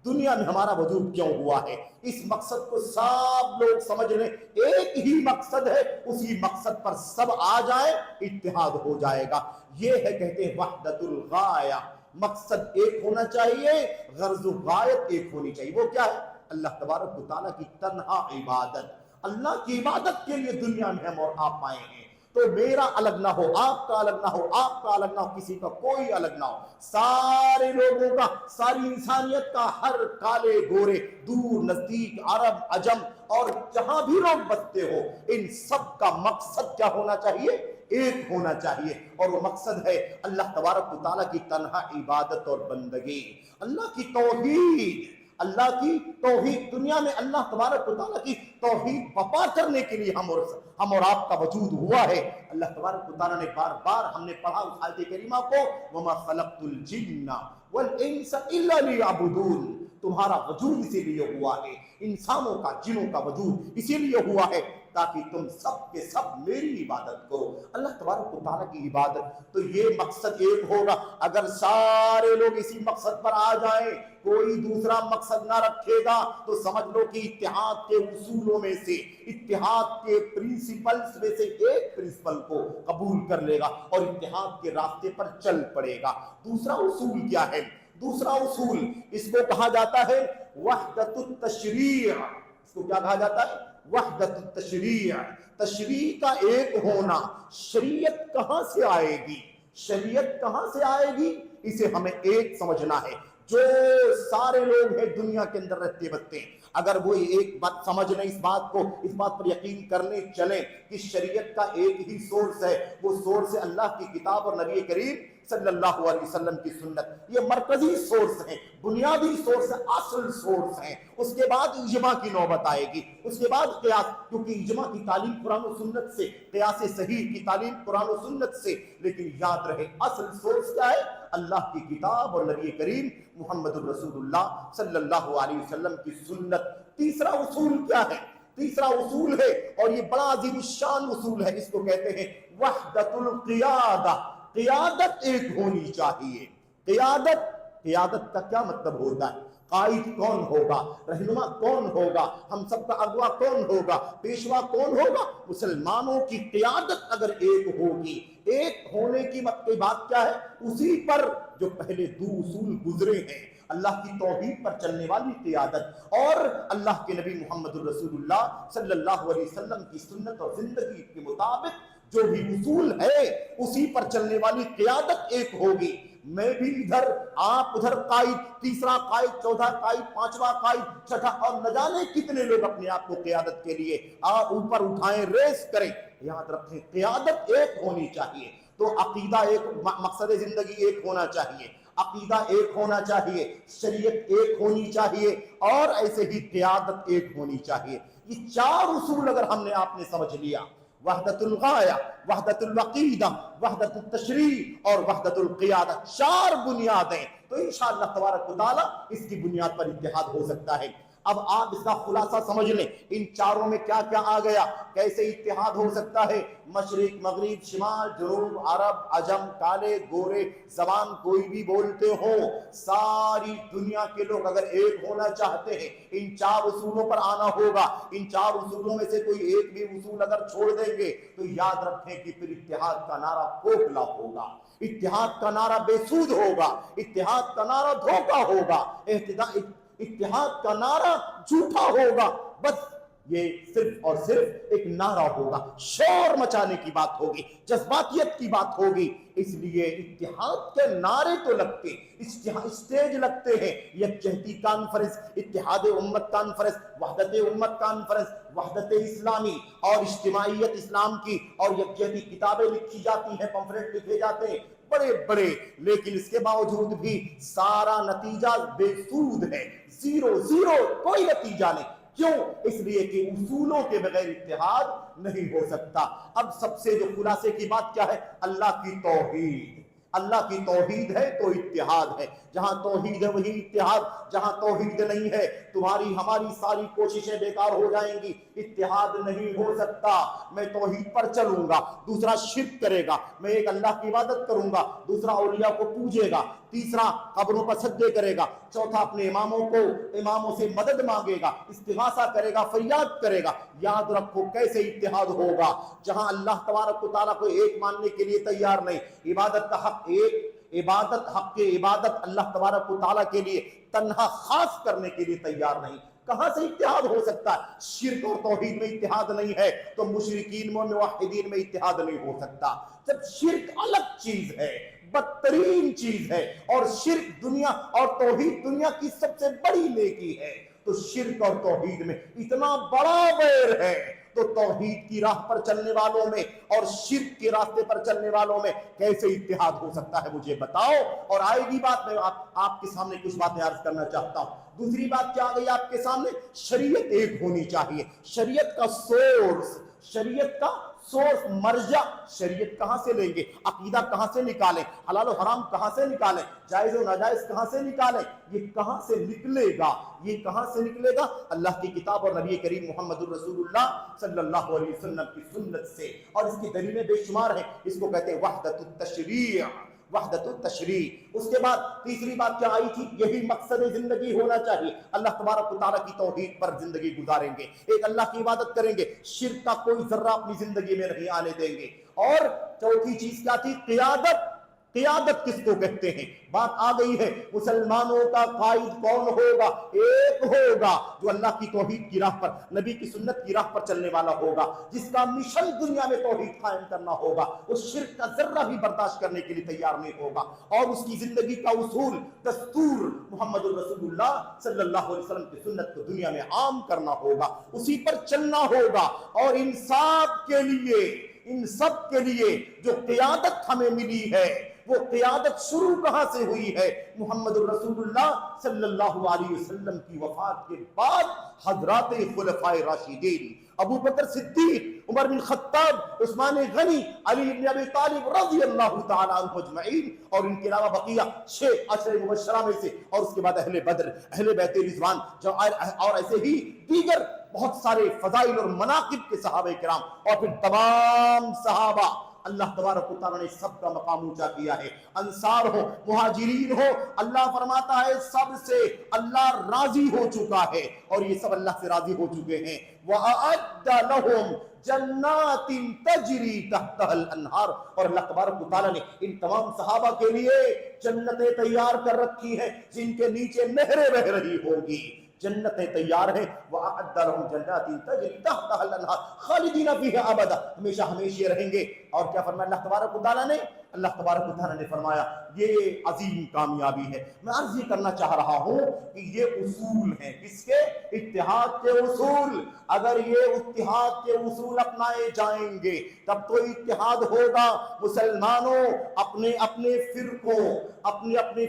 [SPEAKER 2] دنیا میں ہمارا وجود کیوں ہوا ہے؟ اس مقصد کو سب لوگ سمجھ لیں، ایک ہی مقصد ہے، اسی مقصد پر سب آ جائیں، اتحاد ہو جائے گا۔ یہ ہے کہتے ہیں وحدت الغایہ، مقصد ایک ہونا چاہیے، غرض و غایت ایک ہونی چاہیے۔ وہ کیا ہے؟ اللہ تبارک و تعالیٰ کی تنہا عبادت۔ اللہ کی عبادت کے لیے دنیا میں ہم اور آپ آئے ہیں، تو میرا الگ نہ ہو، آپ کا الگ نہ ہو، آپ کا الگ نہ ہو، کسی کا کوئی الگ نہ ہو، سارے لوگوں کا، ساری انسانیت کا، ہر کالے گورے، دور نزدیک، عرب عجم، اور جہاں بھی لوگ بستے ہو، ان سب کا مقصد کیا ہونا چاہیے؟ ایک ہونا چاہیے، اور وہ مقصد ہے اللہ تبارک و تعالیٰ کی تنہا عبادت اور بندگی، اللہ کی توحید۔ اللہ کی توحید، دنیا میں اللہ تبارک و تعالیٰ کی توحید بپا کرنے کے لیے ہم اور آپ کا وجود ہوا ہے۔ اللہ تبارک و تعالیٰ نے بار بار، ہم نے پڑھا اس آیت کریمہ کو، وَمَا خَلَقْتُ الْجِنَّ وَالْإِنسَ إِلَّا لِيَعْبُدُونَ، تمہارا وجود اسی لیے ہوا ہے، انسانوں کا، جنوں کا وجود اسی لیے ہوا ہے تاکہ تم سب کے سب میری عبادت کرو، اللہ تبارک و تعالیٰ کی عبادت۔ تو یہ مقصد ایک ہوگا۔ اگر سارے لوگ اسی مقصد پر آ جائیں، کوئی دوسرا مقصد نہ رکھے گا، تو سمجھ لو کہ اتحاد کے اصولوں میں سے، اتحاد کے پرنسپلز میں سے ایک پرنسپل کو قبول کر لے گا اور اتحاد کے راستے پر چل پڑے گا۔ دوسرا اصول کیا ہے؟ دوسرا اصول، اس کو کہا جاتا ہے وحدت التشریع۔ اس کو کیا کہا جاتا ہے؟ وحدت التشریع، تشریع کا ایک ہونا. شریعت کہاں سے آئے گی؟ شریعت کہاں سے آئے گی؟ اسے ہمیں ایک سمجھنا ہے. جو سارے لوگ ہیں دنیا کے اندر رہتے بستے ہیں، اگر وہ ایک بات سمجھ لیں، اس بات کو، اس بات پر یقین کرنے چلیں کہ شریعت کا ایک ہی سورس ہے، وہ سورس ہے اللہ کی کتاب اور نبی کریم صلی اللہ علیہ وسلم کی سنت. یہ مرکزی سورس ہیں، بنیادی سورس ہیں، اصل سورس ہیں. اس کے بعد اجماع کی نوبت آئے گی، اس کے بعد قیاس، کیونکہ اجماع کی تعلیم قرآن و سنت سے، قیاس صحیح کی تعلیم قرآن و سنت سے. لیکن یاد رہے اصل سورس کیا ہے؟ اللہ کی کتاب اور نبی کریم محمد الرسول اللہ صلی اللہ علیہ وسلم کی سنت. تیسرا اصول کیا ہے؟ تیسرا اصول ہے، اور یہ بڑا عظیم الشان اصول ہے، اس کو کہتے ہیں وحدت القیادہ. قیادت ایک ہونی چاہیے. قیادت کا کیا مطلب ہوتا ہے؟ قائد کون ہوگا؟ رہنما کون ہوگا؟ ہم سب کا اغوا کون ہوگا؟ پیشوا کون ہوگا؟ مسلمانوں کی قیادت اگر ایک ہوگی، ایک ہونے کی بات کیا ہے؟ اسی پر جو پہلے دو اصول گزرے ہیں، اللہ کی توحید پر چلنے والی قیادت اور اللہ کے نبی محمد الرسول اللہ صلی اللہ علیہ وسلم کی سنت اور زندگی کے مطابق جو بھی اصول ہے اسی پر چلنے والی قیادت ایک ہوگی. میں بھی ادھر، آپ ادھر قائد، تیسرا قائد، چوتھا قائد، پانچواں قائد، چھٹا، اور نہ جانے کتنے لوگ اپنے آپ کو قیادت کے لیے اوپر اٹھائیں، ریس کریں. یاد رکھیں قیادت ایک ہونی چاہیے. تو عقیدہ ایک، مقصد زندگی ایک ہونا چاہیے، عقیدہ ایک ہونا چاہیے، شریعت ایک ہونی چاہیے، اور ایسے ہی قیادت ایک ہونی چاہیے. یہ چار اصول اگر ہم نے آپ نے سمجھ لیا، وحدت الغایہ، وحدت العقیدہ، وحدت التشریع اور وحدت القیادہ، چار بنیادیں، تو انشاءاللہ تبارک و تعالی اس کی بنیاد پر اتحاد ہو سکتا ہے. اب آپ اس کا خلاصہ سمجھ لیں، ان چاروں میں کیا کیا آ گیا، کیسے اتحاد ہو سکتا ہے. مشرق، مغرب، شمال، جنوب، عرب، عجم، کالے، گورے، زبان کوئی بھی بولتے ہو، ساری دنیا کے لوگ اگر ایک ہونا چاہتے ہیں ان چار اصولوں پر آنا ہوگا. ان چار اصولوں میں سے کوئی ایک بھی اصول اگر چھوڑ دیں گے تو یاد رکھیں کہ پھر اتحاد کا نعرہ کھوکھلا ہوگا، اتحاد کا نعرہ بے سود ہوگا، اتحاد کا نعرہ دھوکہ ہوگا، اتحاد کا نعرہ جھوٹا ہوگا. بس یہ صرف اور صرف ایک نعرہ ہوگا، شور مچانے کی بات ہوگی، جذباتیت کی بات ہوگی. اس لیے اتحاد کے نعرے تو لگتے، اسٹیج لگتے ہیں، یکجہتی کانفرنس، اتحاد امت کانفرنس، وحدت امت کانفرنس، وحدت اسلامی اور اجتماعیت اسلام کی اور یکجہتی کتابیں لکھی جاتی ہیں، پمفلیٹ لکھے جاتے ہیں بڑے بڑے. لیکن اس کے باوجود بھی سارا نتیجہ بے سود ہے، زیرو، کوئی نتیجہ نہیں. کیوں؟ اس لیے کہ اصولوں کے بغیر اتحاد نہیں ہو سکتا. اب سب سے جو خلاصے کی بات کیا ہے؟ اللہ کی توحید. اللہ کی توحید ہے تو اتحاد ہے. جہاں توحید ہے وہی اتحاد، جہاں توحید نہیں ہے تمہاری ہماری ساری کوششیں بیکار ہو جائیں گی، اتحاد نہیں ہو سکتا. میں توحید پر چلوں گا، دوسرا شرک کرے گا، میں ایک اللہ کی عبادت کروں گا، دوسرا اولیاء کو پوجے گا، تیسرا قبروں پر سجدے کرے گا، چوتھا اپنے اماموں سے مدد مانگے گا، استغاثہ کرے گا، فریاد کرے گا. یاد رکھو کیسے اتحاد ہوگا جہاں اللہ تبارک و تعالیٰ کو ایک ماننے کے لیے تیار نہیں، عبادت کا حق ایک، حق کے عبادت اللہ تبارک و تعالیٰ کے لیے تنہا خاص کرنے کے لیے تیار نہیں. کہاں سے اتحاد ہو سکتا ہے؟ شرک اور توحید میں اتحاد نہیں ہے تو مشرکین و موحدین میں اتحاد نہیں ہو سکتا. جب شرک الگ چیز ہے، بدترین چیز ہے، اور شرک دنیا اور توحید دنیا کی سب سے بڑی نیکی ہے، تو شرک اور توحید میں اتنا بڑا ویر ہے، تو توحید کی راہ پر چلنے والوں میں اور شرک کے راستے پر چلنے والوں میں کیسے اتحاد ہو سکتا ہے؟ مجھے بتاؤ. اور آئے گی بات، میں آپ کے سامنے کچھ باتیں عرض کرنا چاہتا ہوں. دوسری بات کیا آ گئی آپ کے سامنے؟ شریعت ایک ہونی چاہیے. شریعت کا سورس، مرجع شریعت کہاں سے لیں گے؟ عقیدہ کہاں سے نکالیں؟ حلال و حرام کہاں سے نکالیں؟ جائز و ناجائز کہاں سے نکالیں؟ یہ کہاں سے نکلے گا؟ یہ کہاں سے نکلے گا؟ اللہ کی کتاب اور نبی کریم محمد الرسول اللہ صلی اللہ علیہ وسلم کی سنت سے. اور اس کی دلیلیں بے شمار ہیں. اس کو کہتے ہیں وحدت التشریع، وحدت التشریع. اس کے بعد تیسری بات کیا آئی تھی؟ یہی مقصد زندگی ہونا چاہیے. اللہ تبارک و تعالیٰ کی توحید پر زندگی گزاریں گے، ایک اللہ کی عبادت کریں گے، شرک کا کوئی ذرہ اپنی زندگی میں نہیں آنے دیں گے. اور چوتھی چیز کیا تھی؟ قیادت. قیادت کس کو کہتے ہیں؟ بات آ گئی ہے، مسلمانوں کا قائد کون ہوگا؟ ایک ہوگا جو اللہ کی توحید کی راہ پر، نبی کی سنت کی راہ پر چلنے والا ہوگا، جس کا مشن دنیا میں توحید قائم کرنا ہوگا، اس شرک کا ذرہ بھی برداشت کرنے کے لیے تیار نہیں ہوگا، اور اس کی زندگی کا اصول، دستور محمد الرسول اللہ صلی اللہ علیہ وسلم کی سنت کو دنیا میں عام کرنا ہوگا، اسی پر چلنا ہوگا۔ اور ان سب کے لیے جو قیادت ہمیں ملی ہے، وہ قیادت شروع کہاں سے ہوئی ہے؟ محمد الرسول اللہ صلی اللہ علیہ وسلم کی وفات کے بعد حضرات خلفائے راشدین ابو بکر صدیق، عمر بن خطاب، عثمان غنی، علی بن ابی طالب رضی اللہ تعالی عنہ اجمعین، اور ان کے علاوہ بقیہ 6 عشر مبشرہ میں سے، اور اس کے بعد اہل بدر، اہل بیت رضوان، اور ایسے ہی دیگر بہت سارے فضائل اور مناقب کے صحابہ کرام، اور پھر تمام صحابہ، اللہ تبارک و تعالیٰ نے سب کا مقام اونچا کیا ہے۔ انصار ہو، مہاجرین ہو، اللہ فرماتا ہے سب سے اللہ راضی ہو چکا ہے، اور یہ سب اللہ سے راضی ہو چکے ہیں۔ وَأَعَدَّ لَهُمْ جَنَّاتٍ تَجْرِي تَحْتَهَا الْأَنْهَارُ، اور اللہ تبارک و تعالیٰ نے ان تمام صحابہ کے لیے جنتیں تیار کر رکھی ہیں جن کے نیچے نہریں بہ رہی ہوگی، جنتیں تیار ہیں۔ وَأَعَدَّ لَهُمْ جَنَّاتٍ تَجْرِي تَحْتَهَا الْأَنْهَارُ خَالِدِينَ فِيهَا أَبَدًا، ہمیشہ ہمیشہ رہیں گے۔ اور کیا فرمایا اللہ تبارک و تعالیٰ نے؟ اللہ تبارک و تعالیٰ نے فرمایا یہ عظیم کامیابی ہے۔ میں عرض یہ کرنا چاہ رہا ہوں کہ یہ اصول ہیں، کس کے؟ اتحاد کے اصول۔ اگر یہ اتحاد کے اصول اپنائے جائیں گے تب تو اتحاد ہوگا۔ مسلمانوں اپنے اپنے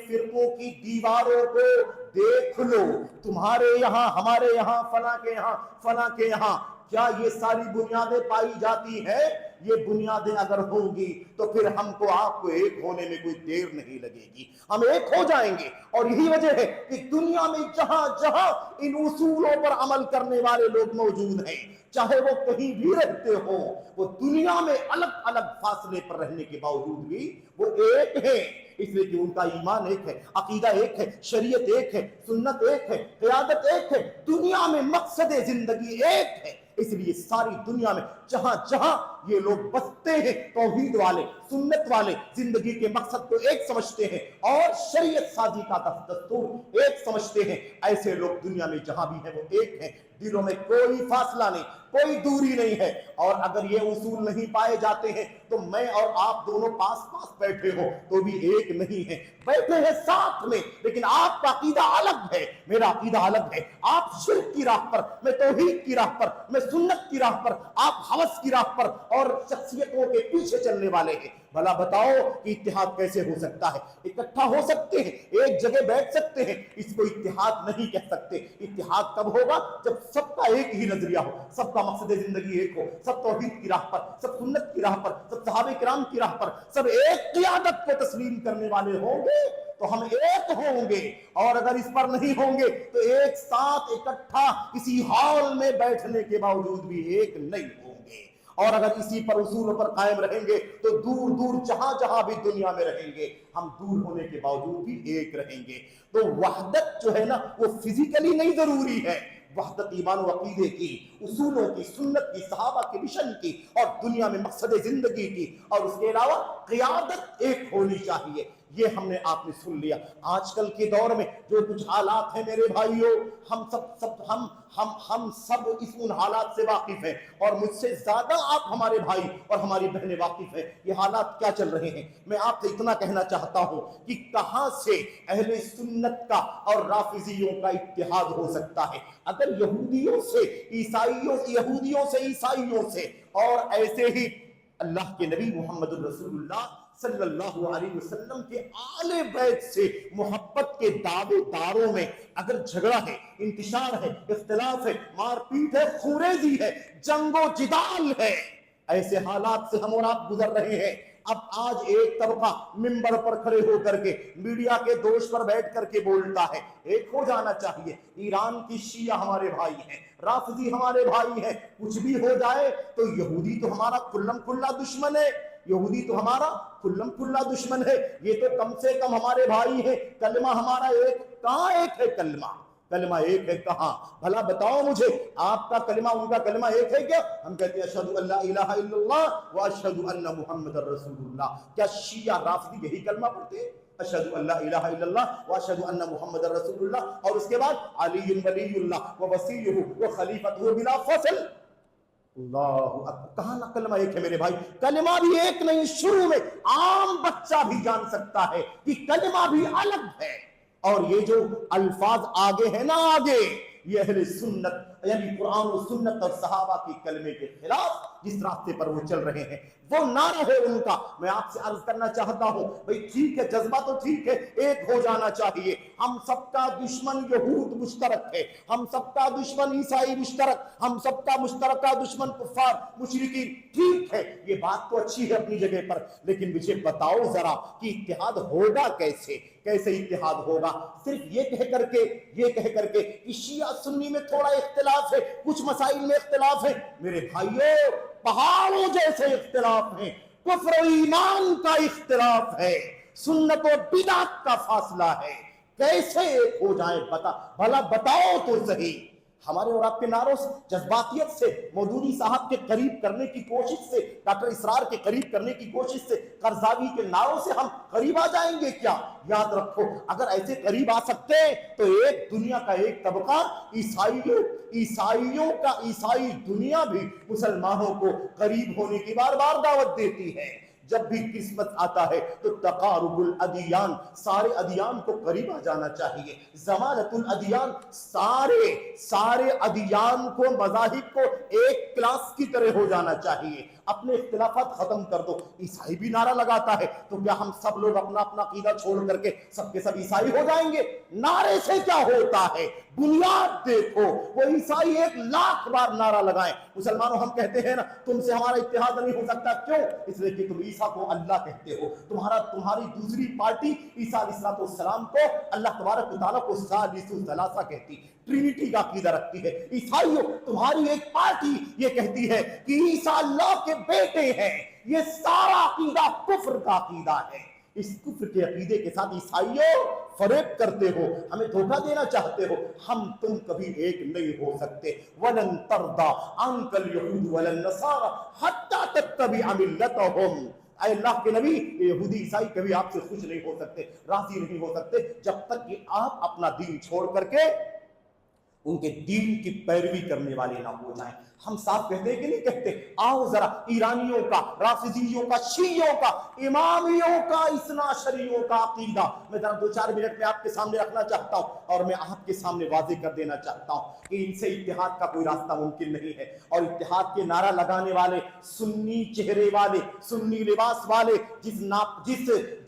[SPEAKER 2] فرقوں کی دیواروں کو دیکھ لو، تمہارے یہاں، ہمارے یہاں، فلاں کے یہاں، فلاں کے یہاں، کیا یہ ساری بنیادیں پائی جاتی ہے؟ یہ بنیادیں اگر ہوں گی تو پھر ہم کو آپ کو ایک ہونے میں کوئی دیر نہیں لگے گی، ہم ایک ہو جائیں گے۔ اور یہی وجہ ہے کہ دنیا میں جہاں جہاں ان اصولوں پر عمل کرنے والے لوگ موجود ہیں، چاہے وہ کہیں بھی رہتے ہوں، وہ دنیا میں الگ الگ فاصلے پر رہنے کے باوجود بھی وہ ایک ہیں، اس لیے کہ ان کا ایمان ایک ہے، عقیدہ ایک ہے، شریعت ایک ہے، سنت ایک ہے، قیادت ایک ہے، دنیا میں مقصد زندگی ایک ہے۔ اس لیے ساری دنیا میں جہاں جہاں یہ لوگ بستے ہیں، توحید والے، سنت والے، زندگی کے مقصد کو ایک سمجھتے ہیں اور شریعت سازی کا دستور ایک سمجھتے ہیں، ایسے لوگ دنیا میں جہاں بھی ہیں وہ ایک ہیں، دلوں میں کوئی فاصلہ نہیں، کوئی دوری نہیں ہے۔ اور اگر یہ اصول نہیں پائے جاتے ہیں تو میں اور آپ دونوں پاس پاس بیٹھے ہو تو بھی ایک نہیں ہے، بیٹھے ہیں ساتھ میں، لیکن آپ کا عقیدہ الگ ہے، میرا عقیدہ الگ ہے، آپ شرک کی راہ پر، میں توحید کی راہ پر، میں سنت کی راہ پر، آپ ہوس کی راہ پر اور شخصیتوں کے پیچھے چلنے والے ہیں۔ بھلا بتاؤ کہ اتحاد کیسے ہو سکتا ہے؟ اکٹھا ہو سکتے ہیں، ایک جگہ بیٹھ سکتے ہیں، اس کو اتحاد نہیں کہہ سکتے۔ اتحاد کب ہوگا؟ جب سب کا ایک ہی نظریہ ہو، سب کا مقصد زندگی ایک ہو، سب توحید کی راہ پر، سب سنت کی راہ پر، سب صحابہ کرام کی راہ پر، سب ایک قیادت کو تسلیم کرنے والے ہوں گے تو ہم ایک ہوں گے۔ اور اگر اس پر نہیں ہوں گے تو ایک ساتھ اکٹھا کسی ہال میں بیٹھنے کے باوجود بھی ایک نہیں ہوں گے۔ اور اگر اسی پر اصولوں پر قائم رہیں گے تو دور دور جہاں جہاں بھی دنیا میں رہیں گے ہم دور ہونے کے باوجود بھی ایک رہیں گے۔ تو وحدت جو ہے نا وہ فزیکلی نہیں ضروری ہے، وحدت ایمان و عقیدے کی، اصولوں کی، سنت کی، صحابہ کے مشن کی، اور دنیا میں مقصد زندگی کی، اور اس کے علاوہ قیادت ایک ہونی چاہیے۔ یہ ہم نے آپ نے سن لیا۔ آج کل کے دور میں جو کچھ حالات ہیں میرے بھائیوں، ہم سب اس ان حالات سے واقف ہیں، اور مجھ سے زیادہ آپ ہمارے بھائی اور ہماری بہنیں واقف ہیں یہ حالات کیا چل رہے ہیں۔ میں آپ سے اتنا کہنا چاہتا ہوں کہ کہاں سے اہل سنت کا اور رافضیوں کا اتحاد ہو سکتا ہے؟ اگر یہودیوں سے عیسائیوں سے اور ایسے ہی اللہ کے نبی محمد الرسول اللہ صلی اللہ علیہ وسلم کے آل بیت سے محبت کے دعوے داروں میں اگر جھگڑا ہے، انتشار ہے، اختلاف ہے، مار پیٹ ہے، خوریزی ہے، جنگ و جدال ہے، ایسے حالات سے ہم اور آپ گزر رہے ہیں۔ اب آج ایک طبقہ ممبر پر کھڑے ہو کر کے میڈیا کے دوش پر بیٹھ کر کے بولتا ہے ایک ہو جانا چاہیے، ایران کی شیعہ ہمارے بھائی ہیں، رافضی ہمارے بھائی ہیں، کچھ بھی ہو جائے تو یہودی تو ہمارا کھلم کھلا دشمن ہے، یہودی تو ہمارا کھلم کھلا دشمن ہے، یہ تو کم سے کم ہمارے بھائی ہیں، کلمہ ہمارا ایک، کہاں ایک ہے کلمہ؟ کلمہ ایک ہے کہاں؟ بھلا بتاؤ مجھے، آپ کا کلمہ ان کا کلمہ ایک ہے کیا؟ ہم کہتے ہیں اشہد ان لا الہ الا اللہ واشہد ان محمد رسول اللہ۔ کیا شیعہ رافضی یہی کلمہ پڑھتے ہیں؟ اشہد ان لا الہ الا اللہ واشہد ان محمد رسول اللہ، اور اس کے بعد علی ولی اللہ ووصیہ وخلیفۃ بلا فصل۔ اللہ اکبر، کہاں نہ کلمہ ایک ہے میرے بھائی؟ کلمہ بھی ایک نہیں، شروع میں عام بچہ بھی جان سکتا ہے کہ کلمہ بھی الگ ہے، اور یہ جو الفاظ آگے ہیں نا، آگے یہ اہل سنت یعنی قرآن و سنت اور صحابہ کی کلمے کے خلاف جس راستے پر وہ چل رہے ہیں، وہ نعرہ ہے ان کا۔ میں آپ سے عرض کرنا چاہتا ہوں بھئی ٹھیک ہے، جذبہ تو ٹھیک ہے، ایک ہو جانا چاہیے۔ ہم سب کا دشمن یہود مشترک ہے، ہم سب کا دشمن عیسائی مشترک، ہم سب کا مشترکہ دشمن کفار مشرکین، ٹھیک ہے، یہ بات تو اچھی ہے اپنی جگہ پر، لیکن مجھے بتاؤ ذرا کہ اتحاد ہوگا کیسے؟ کیسے اتحاد ہوگا؟ صرف یہ کہہ کر کے کہ شیعہ سنی میں تھوڑا اختلاف ہے، کچھ مسائل میں اختلاف ہے، میرے بھائیوں پہاڑوں جیسے اختلاف ہیں، کفر و ایمان کا اختلاف ہے، سنت و بدعت کا فاصلہ ہے، کیسے ایک ہو جائیں؟ بھلا بتاؤ تو صحیح۔ ہمارے اور آپ کے نعروں سے، جذباتیت سے، مودودی صاحب کے قریب کرنے کی کوشش سے، ڈاکٹر اسرار کے قریب کرنے کی کوشش سے، قرضاوی کے نعروں سے ہم قریب آ جائیں گے کیا؟ یاد رکھو، اگر ایسے قریب آ سکتے تو ایک دنیا کا ایک طبقہ عیسائی دنیا بھی مسلمانوں کو قریب ہونے کی بار بار دعوت دیتی ہے۔ جب بھی قسمت آتا ہے تو تقارب الادیان، سارے ادیان کو قریب آ جانا چاہیے، ضمانت الادیان، سارے ادیان کو، مذاہب کو ایک کلاس کی طرح ہو جانا چاہیے، اپنے اختلافات ختم کر دو۔ عیسائی بھی نعرہ لگاتا ہے، تو کیا ہم سب لوگ اپنا اپنا عقیدہ چھوڑ کر کے سب کے سب عیسائی ہو جائیں گے؟ نعرے سے کیا ہوتا ہے؟ بنیاد دیکھو، وہ عیسائی 1,00,000 بار نعرہ لگائیں، مسلمانوں ہم کہتے ہیں نا تم سے ہمارا اتحاد نہیں ہو سکتا، کیوں؟ اس لیے کہ تم عیسیٰ کو اللہ کہتے ہو، تمہاری دوسری پارٹی عیسیٰ علیہ السلام کو اللہ تبارک و تعالیٰ کو ثالث ثلاثہ کہتی، ٹرینٹی کا عقیدہ رکھتی ہے۔ عیسائیوں، تمہاری ایک پارٹی یہ کہتی ہے کہ عیسیٰ اللہ کے بیٹے ہیں، یہ سارا عقیدہ کفر کا عقیدہ ہے۔ اس کفر کے عقیدے کے ساتھ عیسائیوں فریب کرتے ہو، ہمیں دھوکہ دینا چاہتے ہو، ہم تم کبھی ایک نہیں ہو سکتے۔ وَلَن تَرْضَىٰ عَنْكَ الْيَهُودُ وَلَا النَّصَارَىٰ حَتَّىٰ تَتَّبِعَ مِلَّتَهُمْ۔ اے اللہ کے نبی، یہودی عیسائی کبھی آپ سے خوش نہیں ہو سکتے، راضی نہیں ہو سکتے، جب تک کہ آپ اپنا دین چھوڑ کر کے ان کے دین کی پیروی کرنے والے نہ ہو جائیں۔ ہم صاف کہتے ہیں کہ نہیں کہتے؟ آؤ ذرا ایرانیوں کا، رافضیوں کا، شیعوں کا، امامیوں کا، اثنا عشریوں کا عقیدہ میں ذرا 2-4 منٹ میں آپ کے سامنے رکھنا چاہتا ہوں، اور میں آپ کے سامنے واضح کر دینا چاہتا ہوں کہ ان سے اتحاد کا کوئی راستہ ممکن نہیں ہے، اور اتحاد کے نعرہ لگانے والے، سنی چہرے والے، سنی لباس والے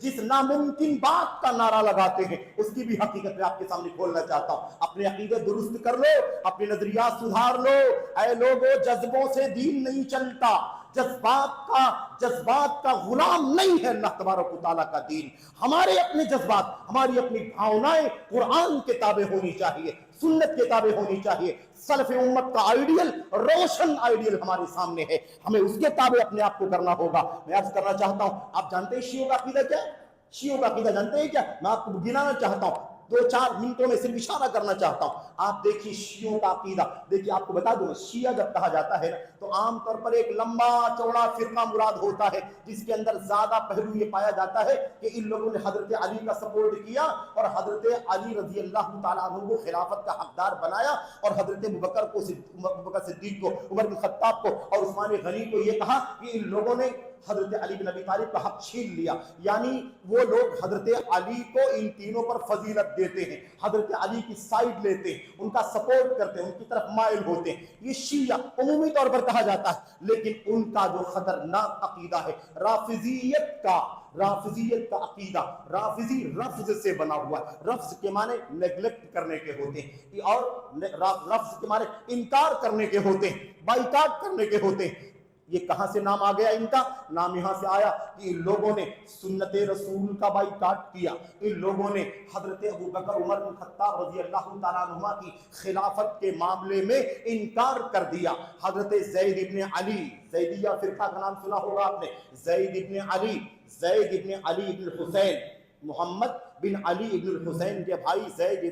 [SPEAKER 2] جس ناممکن بات کا نعرہ لگاتے ہیں، اس کی بھی حقیقت میں آپ کے سامنے کھولنا چاہتا ہوں۔ اپنے عقیدے درست کر لو، اپنے نظریات سدھار لو۔ اے لوگوں، جذبوں سے دین نہیں چلتا، جذبات کا غلام نہیں ہے اللہ تبارک و تعالیٰ کا دین۔ ہمارے اپنے جذبات، ہماری اپنی بھاونائیں قرآن کے تابع ہونی چاہیے، سنت کے تابع ہونی چاہیے۔ سلف امت کا آئیڈیل، روشن آئیڈیل ہمارے سامنے ہے، ہمیں اس کے تابع اپنے آپ کو کرنا ہوگا۔ میں عرض کرنا چاہتا ہوں، آپ جانتے ہیں شیعوں کا عقیدہ کیا ہے؟ شیعوں کا عقیدہ جانتے ہیں کیا؟ میں آپ کو گنانا چاہتا ہوں، 2-4 منٹوں میں صرف اشارہ کرنا چاہتا ہوں۔ آپ دیکھیے شیعوں کا عقیدہ، دیکھیے آپ کو بتا دوں، شیعہ جب کہا جاتا ہے تو عام طور پر ایک لمبا چوڑا فرقہ مراد ہوتا ہے، جس کے اندر زیادہ پہلو یہ پایا جاتا ہے کہ ان لوگوں نے حضرت علی کا سپورٹ کیا، اور حضرت علی رضی اللہ تعالیٰ عنہ کو خلافت کا حقدار بنایا، اور حضرت ابوبکر صدیق کو، عمر بن خطاب کو اور عثمان غنی کو یہ کہا کہ ان لوگوں نے حضرت علی بن ابی طالب کا حق چھین لیا، یعنی وہ لوگ حضرت علی کو ان تینوں پر فضیلت دیتے ہیں، حضرت علی کی سائیڈ لیتے ہیں، ان کا سپورٹ کرتے ہیں، ان کی طرف مائل ہوتے ہیں۔ یہ شیعہ عمومی طور پر کہا جاتا ہے، لیکن ان کا جو خطرناک عقیدہ ہے رافضیت کا عقیدہ، رافضی رفض سے بنا ہوا ہے۔ رفض کے معنی نیگلیکٹ کرنے کے ہوتے ہیں، اور رفض کے معنی انکار کرنے کے ہوتے ہیں، بائیکاٹ کرنے کے ہوتے ہیں۔ یہ کہاں سے نام آ گیا؟ ان کا نام یہاں سے آیا کہ ان لوگوں نے سنت رسول کا بائیکاٹ کیا، ان لوگوں نے حضرت ابوبکر عمر بن خطاب رضی اللہ تعالیٰ عنہ کی خلافت کے معاملے میں انکار کر دیا۔ حضرت زید ابن علی، زیدیہ فرقہ کا نام سنا ہوگا آپ نے، زید ابن علی ابن حسین، محمد بن علی ابن الحسین کے بھائی زید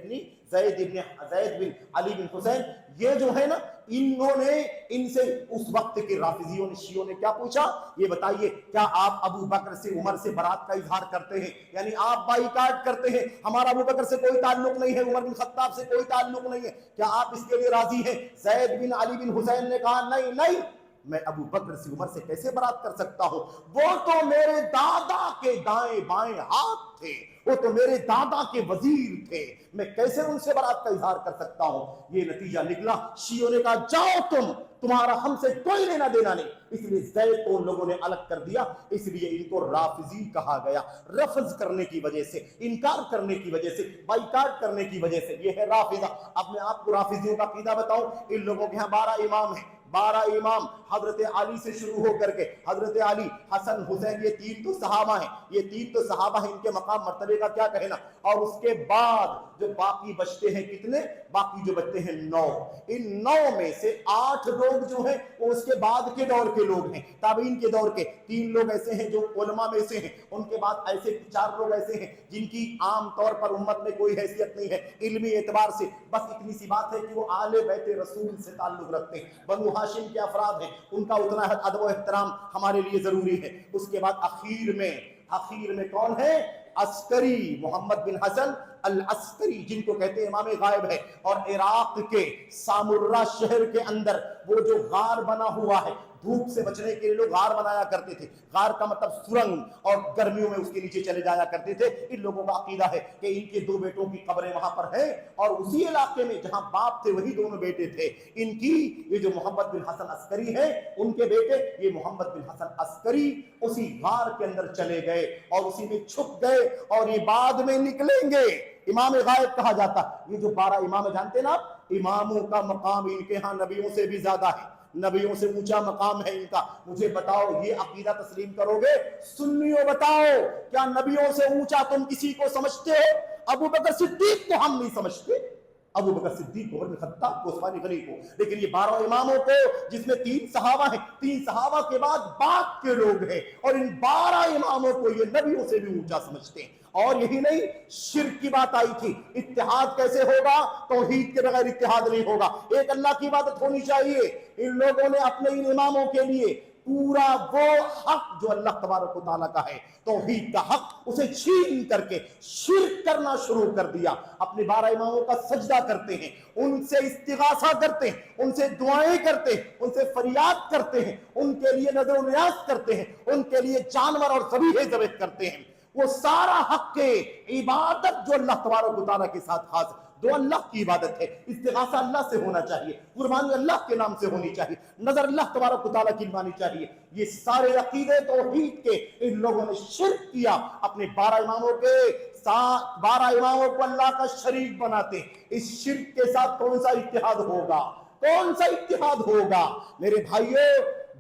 [SPEAKER 2] بن علی بن حسین، یہ جو ہے نا، انہوں نے ان سے اس وقت کے رافضیوں نے، شیعوں نے کیا پوچھا، یہ بتائیے کیا آپ ابو بکر سے عمر سے برات کا اظہار کرتے ہیں؟ یعنی آپ بائیکاٹ کرتے ہیں، ہمارا ابو بکر سے کوئی تعلق نہیں ہے، عمر بن خطاب سے کوئی تعلق نہیں ہے، کیا آپ اس کے لیے راضی ہیں؟ زید بن علی بن حسین نے کہا نہیں نہیں، میں ابو بکر سے عمر سے کیسے برات کر سکتا ہوں، وہ تو میرے دادا کے دائیں بائیں ہاتھ تھے، وہ تو میرے دادا کے وزیر تھے، میں کیسے ان سے برات کا اظہار کر سکتا ہوں؟ یہ نتیجہ نکلا، شیعوں نے کہا جاؤ تمہارا ہم سے کوئی لینا دینا نہیں، اس لیے زید کو ان لوگوں نے الگ کر دیا، اس لیے ان کو رافضی کہا گیا، رفض کرنے کی وجہ سے، انکار کرنے کی وجہ سے، بائیکاٹ کرنے کی وجہ سے، یہ ہے رافضہ۔ اب میں آپ کو رافضیوں کا عقیدہ بتاؤں، ان لوگوں کے ہاں 12 امام ہیں، 12 امام، حضرت علی سے شروع ہو کر کے حضرت علی، حسن، حسین، یہ 3 تو صحابہ ہیں، یہ 3 تو صحابہ ہیں، ان کے مقام مرتبے کا کیا کہنا، اور اس کے بعد جو باقی بچتے ہیں کتنے، باقی جو بچتے ہیں 9، ان 9 میں سے 8 لوگ جو ہیں وہ اس کے بعد کے دور کے لوگ ہیں، تابعین کے دور کے، 3 لوگ ایسے ہیں جو علماء میں سے ہیں، ان کے بعد ایسے 4 لوگ ایسے ہیں جن کی عام طور پر امت میں کوئی حیثیت نہیں ہے علمی اعتبار سے، بس اتنی سی بات ہے کہ وہ آل بیت رسول سے تعلق رکھتے ہیں، بنو ہاشم کے افراد ہیں، ان کا اتنا ادب و احترام ہمارے لیے ضروری ہے۔ اس کے بعد اخیر میں کون ہے؟ عسکری، محمد بن حسن العسکری، جن کو کہتے ہیں امام غائب ہے، اور عراق کے سامرہ شہر کے اندر وہ جو غار بنا ہوا ہے، دھوپ سے بچنے کے لیے لوگ غار بنایا کرتے تھے، غار کا مطلب سرنگ، اور گرمیوں میں اس کے نیچے چلے جایا کرتے تھے، ان لوگوں کا عقیدہ ہے کہ ان کے 2 بیٹوں کی قبریں وہاں پر ہیں، اور اسی علاقے میں جہاں باپ تھے وہی دونوں بیٹے تھے ان کی، یہ جو محمد بن حسن عسکری ہیں ان کے بیٹے، یہ محمد بن حسن عسکری اسی غار کے اندر چلے گئے اور اسی میں چھپ گئے، اور یہ بعد میں نکلیں گے، امام غائب کہا جاتا۔ یہ جو 12 امام جانتے نا، اماموں کا مقام ان کے ہاں نبیوں سے بھی زیادہ ہے، نبیوں سے اونچا مقام ہے ان کا۔ مجھے بتاؤ یہ عقیدہ تسلیم کرو گے؟ سنیوں بتاؤ، کیا نبیوں سے اونچا تم کسی کو سمجھتے ہو؟ ابو بکر صدیق کو ہم نہیں سمجھتے، ابو بکر صدیق کو، عمر بن خطاب کو، عثمان غنی کو، لیکن یہ 12 اماموں کو، جس میں 3 صحابہ ہیں، 3 صحابہ کے بعد بعد کے لوگ ہیں، اور ان 12 اماموں کو یہ نبیوں سے بھی اونچا سمجھتے ہیں۔ اور یہی نہیں، شرک کی بات آئی تھی، اتحاد کیسے ہوگا؟ توحید کے بغیر اتحاد نہیں ہوگا، ایک اللہ کی عبادت ہونی چاہیے۔ ان لوگوں نے اپنے ان اماموں کے لیے پورا وہ حق جو اللہ تبارک و تعالیٰ کا ہے، توحید کا حق، اسے چھین کر کے شرک کرنا شروع کر دیا۔ اپنے 12 اماموں کا سجدہ کرتے ہیں، ان سے استغاثہ کرتے ہیں، ان سے دعائیں کرتے ہیں، ان سے فریاد کرتے ہیں، ان کے لیے نظر و نیاز کرتے ہیں، ان کے لیے جانور اور ذبیحے ذبح کرتے ہیں۔ وہ سارا حق کے عبادت جو اللہ تبارک و تعالیٰ کے ساتھ خاص، دو اللہ کی عبادت ہے، استغاثہ اللہ سے ہونا چاہیے، قربانی اللہ کے نام سے ہونی چاہیے، نظر اللہ تبارک و تعالیٰ کی مانی چاہیے۔ یہ سارے عقیدے توحید کے ان لوگوں نے شرک کیا، اپنے 12 اماموں کے ساتھ 12 اماموں کو اللہ کا شریک بناتے۔ اس شرک کے ساتھ کون سا اتحاد ہوگا؟ کون سا اتحاد ہوگا؟ میرے بھائیوں،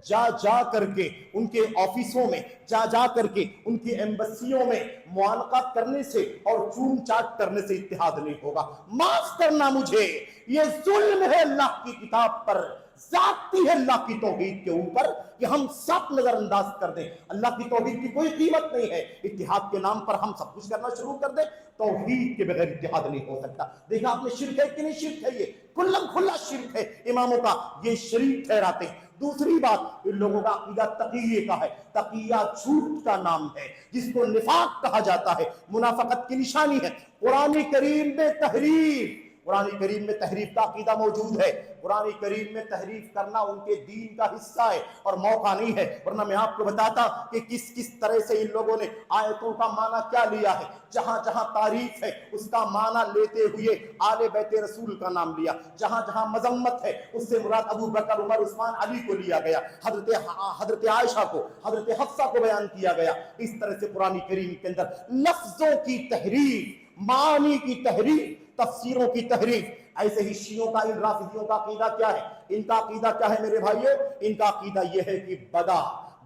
[SPEAKER 2] جا کر کے ان کے آفیسوں میں، جا کر کے ان کی ایمبسیوں میں معانقہ کرنے سے اور چوم چاٹ کرنے سے اتحاد نہیں ہوگا۔ معاف کرنا مجھے، یہ ظلم ہے اللہ کی کتاب پر، ذاتی ہے اللہ کی توحید کے اوپر کہ ہم سب نظر انداز کر دیں۔ اللہ کی توحید کی کوئی قیمت نہیں ہے، اتحاد کے نام پر ہم سب کچھ کرنا شروع کر دیں، توحید کے بغیر اتحاد نہیں ہو سکتا۔ دیکھا آپ نے شرک ہے کہ نہیں شرک ہے؟ یہ کھلم کھلا شرک ہے، اماموں کا یہ شریک ٹھہراتے ہیں۔ دوسری بات، ان لوگوں کا عقیدہ تقیہ کا ہے، تقیہ جھوٹ کا نام ہے جس کو نفاق کہا جاتا ہے، منافقت کی نشانی ہے۔ قرآن کریم میں تحریف، قرآن کریم میں تحریف کا عقیدہ موجود ہے، قرآن کریم میں تحریف کرنا ان کے دین کا حصہ ہے اور موقع نہیں ہے، ورنہ میں آپ کو بتاتا کہ کس طرح سے ان لوگوں نے آیتوں کا معنی کیا لیا ہے۔ جہاں جہاں تعریف ہے اس کا معنی لیتے ہوئے آل بیت رسول کا نام لیا، جہاں جہاں مذمت ہے اس سے مراد ابو بکر، عمر، عثمان، علی کو لیا گیا، حضرت عائشہ کو، حضرت حفصہ کو بیان کیا گیا۔ اس طرح سے قرآن کریم کے اندر لفظوں کی تحریف، معانی کی تحریف، تفسیروں کی تحریف۔ ایسے ہی شیعوں کا، ان رافضیوں کا عقیدہ کیا ہے؟ ان کا عقیدہ کیا ہے میرے بھائیوں؟ ان کا عقیدہ یہ ہے کہ